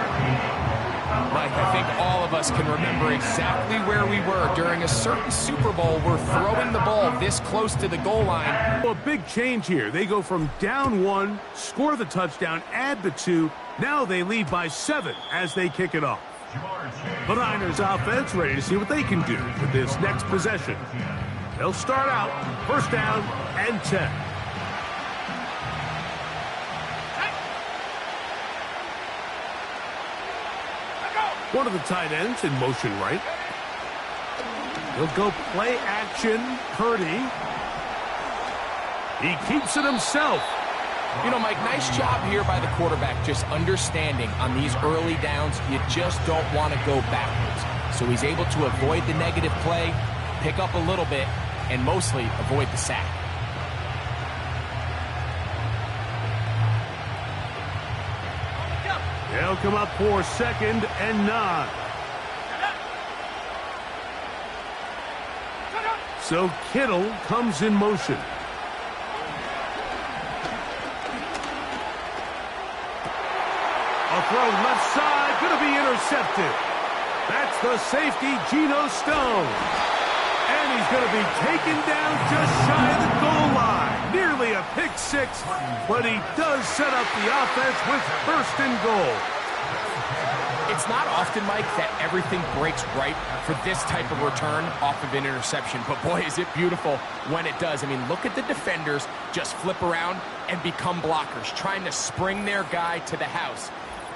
Mike, I think all of us can remember exactly where we were during a certain Super Bowl. We're throwing the ball this close to the goal line. A big change here. They go from down 1, score the touchdown, add the 2. Now they lead by 7 as they kick it off. The Niners offense ready to see what they can do with this next possession. They'll start out first down and 10. One of the tight ends in motion right. He'll go play action. Purdy. He keeps it himself. You know, Mike, nice job here by the quarterback, just understanding on these early downs, you just don't want to go backwards. So he's able to avoid the negative play, pick up a little bit, and mostly avoid the sack. They'll come up for second and 9. So Kittle comes in motion. A throw left side, going to be intercepted. That's the safety, Geno Stone. And he's going to be taken down just shy of the goal line. Nearly a pick 6, but he does set up the offense with first and goal. It's not often, Mike, that everything breaks right for this type of return off of an interception. But boy, is it beautiful when it does. I mean, look at the defenders just flip around and become blockers, trying to spring their guy to the house.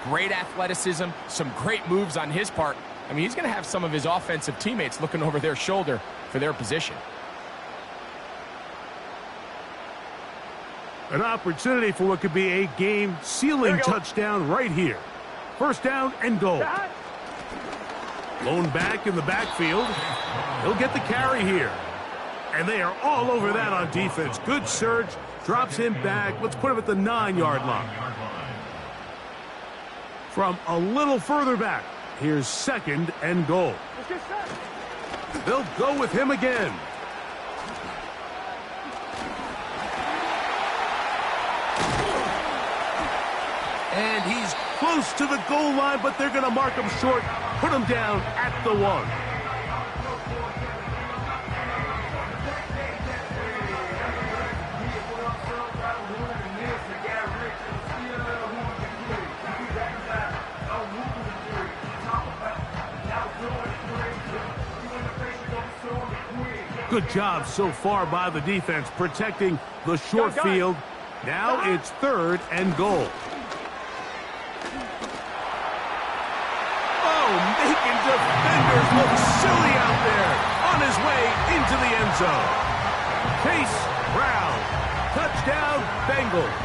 Great athleticism, some great moves on his part. I mean, he's going to have some of his offensive teammates looking over their shoulder for their position. An opportunity for what could be a game-sealing touchdown right here. First down and goal. Lone back in the backfield. He'll get the carry here. And they are all over that on defense. Good surge. Drops him back. Let's put him at the 9-yard line. From a little further back, here's second and goal. They'll go with him again. And he's close to the goal line, but they're going to mark him short, put him down at the 1. Good job so far by the defense protecting the short field. Now it's third and goal. Making defenders look silly out there on his way into the end zone. Chase Brown, touchdown Bengals.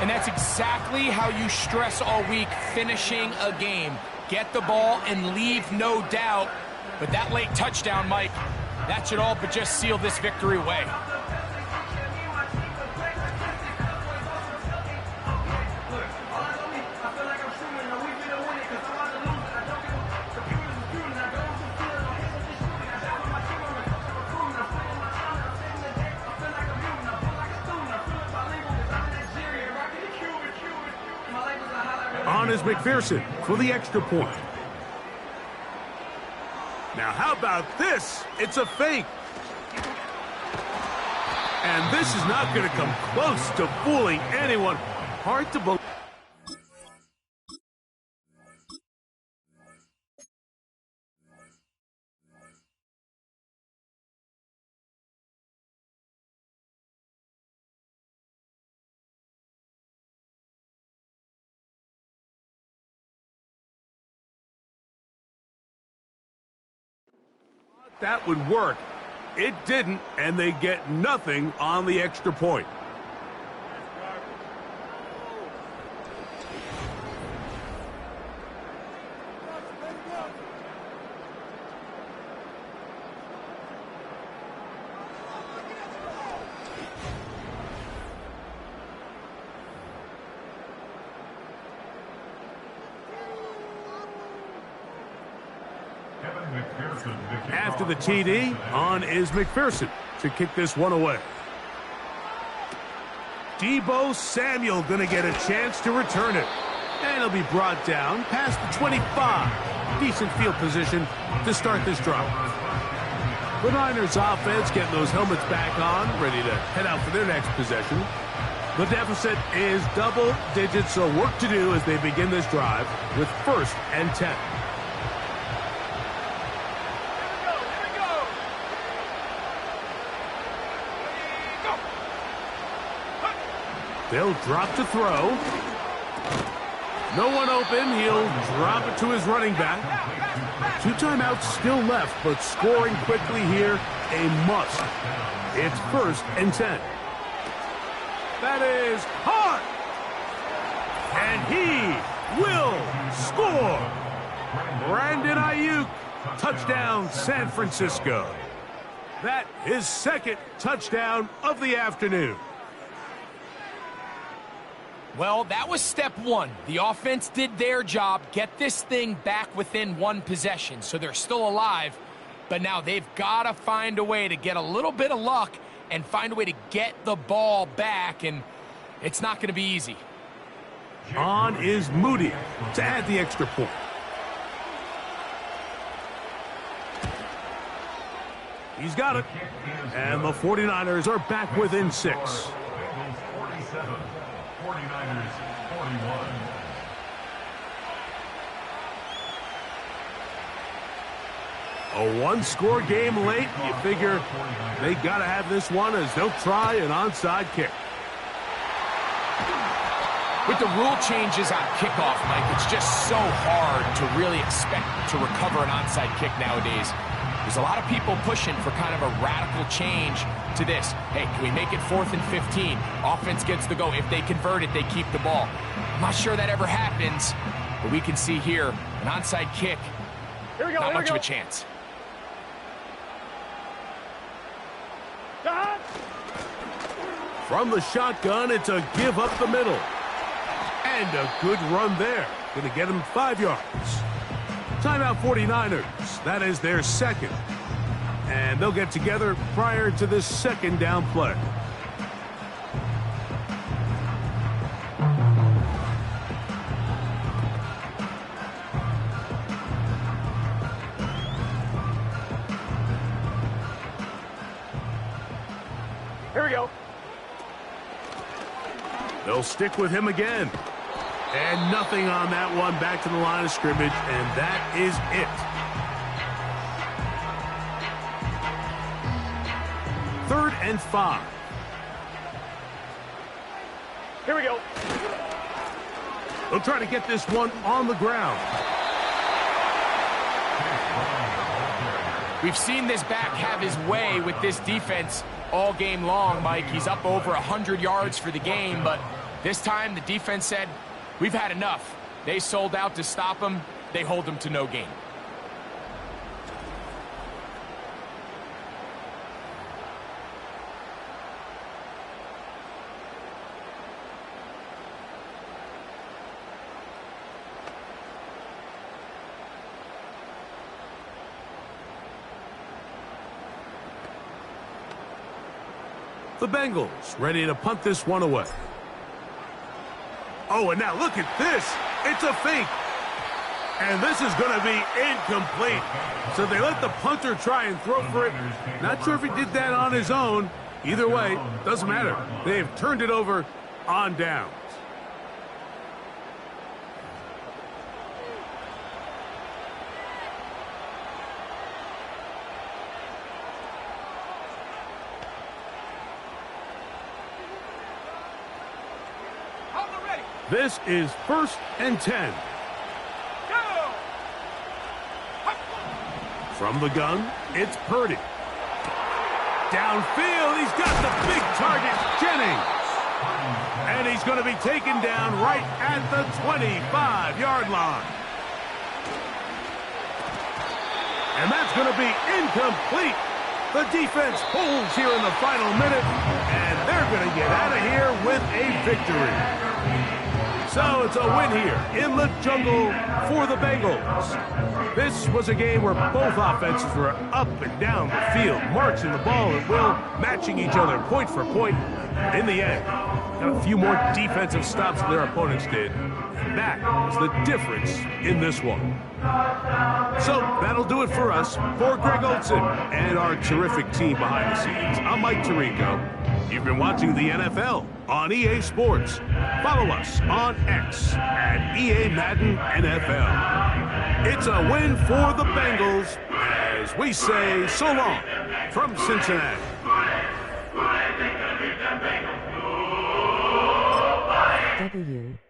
And that's exactly how you stress all week, finishing a game. Get the ball and leave no doubt. But that late touchdown, Mike, that should all but just seal this victory away. On is McPherson for the extra point. Now, how about this? It's a fake. And this is not going to come close to fooling anyone. Hard to believe. That would work. It didn't, and they get nothing on the extra point. After the TD, on is McPherson to kick this one away. Deebo Samuel going to get a chance to return it. And he'll be brought down past the 25. Decent field position to start this drive. The Niners offense getting those helmets back on, ready to head out for their next possession. The deficit is double digits, so work to do as they begin this drive with 1st and 10. They'll drop to throw. No one open. He'll drop it to his running back. 2 timeouts still left, but scoring quickly here, a must. It's 1st and 10. That is hot. And he will score. Brandon Ayuk, touchdown San Francisco. That is 2nd touchdown of the afternoon. Well, that was step 1. The offense did their job, get this thing back within 1 possession, so they're still alive. But now they've got to find a way to get a little bit of luck and find a way to get the ball back, and it's not going to be easy. On is Moody to add the extra point. He's got it. And the 49ers are back within 6. 49ers 41. A 1-score game late. You figure they got to have this one as they'll try an onside kick. With the rule changes on kickoff, Mike, it's just so hard to really expect to recover an onside kick nowadays. There's a lot of people pushing for kind of a radical change to this. Hey, can we make it 4th and 15? Offense gets the go. If they convert it, they keep the ball. I'm not sure that ever happens, but we can see here an onside kick. Here we go, not here much we go. of a chance. From the shotgun, it's a give up the middle. And a good run there. Going to get him 5 yards. Timeout 49ers. That is their 2nd. And they'll get together prior to this 2nd down play. Here we go. They'll stick with him again. And nothing on that one. Back to the line of scrimmage, and that is it. 3rd and 5. Here we go. They'll try to get this one on the ground. We've seen this back have his way with this defense all game long, Mike. He's up over 100 yards for the game, but this time the defense said, we've had enough. They sold out to stop him. They hold him to no gain. The Bengals ready to punt this one away. Oh, and now look at this. It's a fake. And this is going to be incomplete. So they let the punter try and throw for it. Not sure if he did that on his own. Either way, doesn't matter. They've turned it over on downs. This is 1st and 10. Go! From the gun, it's Purdy. Downfield, he's got the big target, Jennings. And he's going to be taken down right at the 25-yard line. And that's going to be incomplete. The defense holds here in the final minute, and they're going to get out of here with a victory. So it's a win here in the jungle for the Bengals. This was a game where both offenses were up and down the field, marching the ball at will, matching each other point for point. In the end, got a few more defensive stops than their opponents did. That is the difference in this one. So that'll do it for us. For Greg Olson and our terrific team behind the scenes, I'm Mike Tirico. You've been watching the NFL on EA Sports. Follow us on X at EA Madden NFL. It's a win for the Bengals as we say so long from Cincinnati. W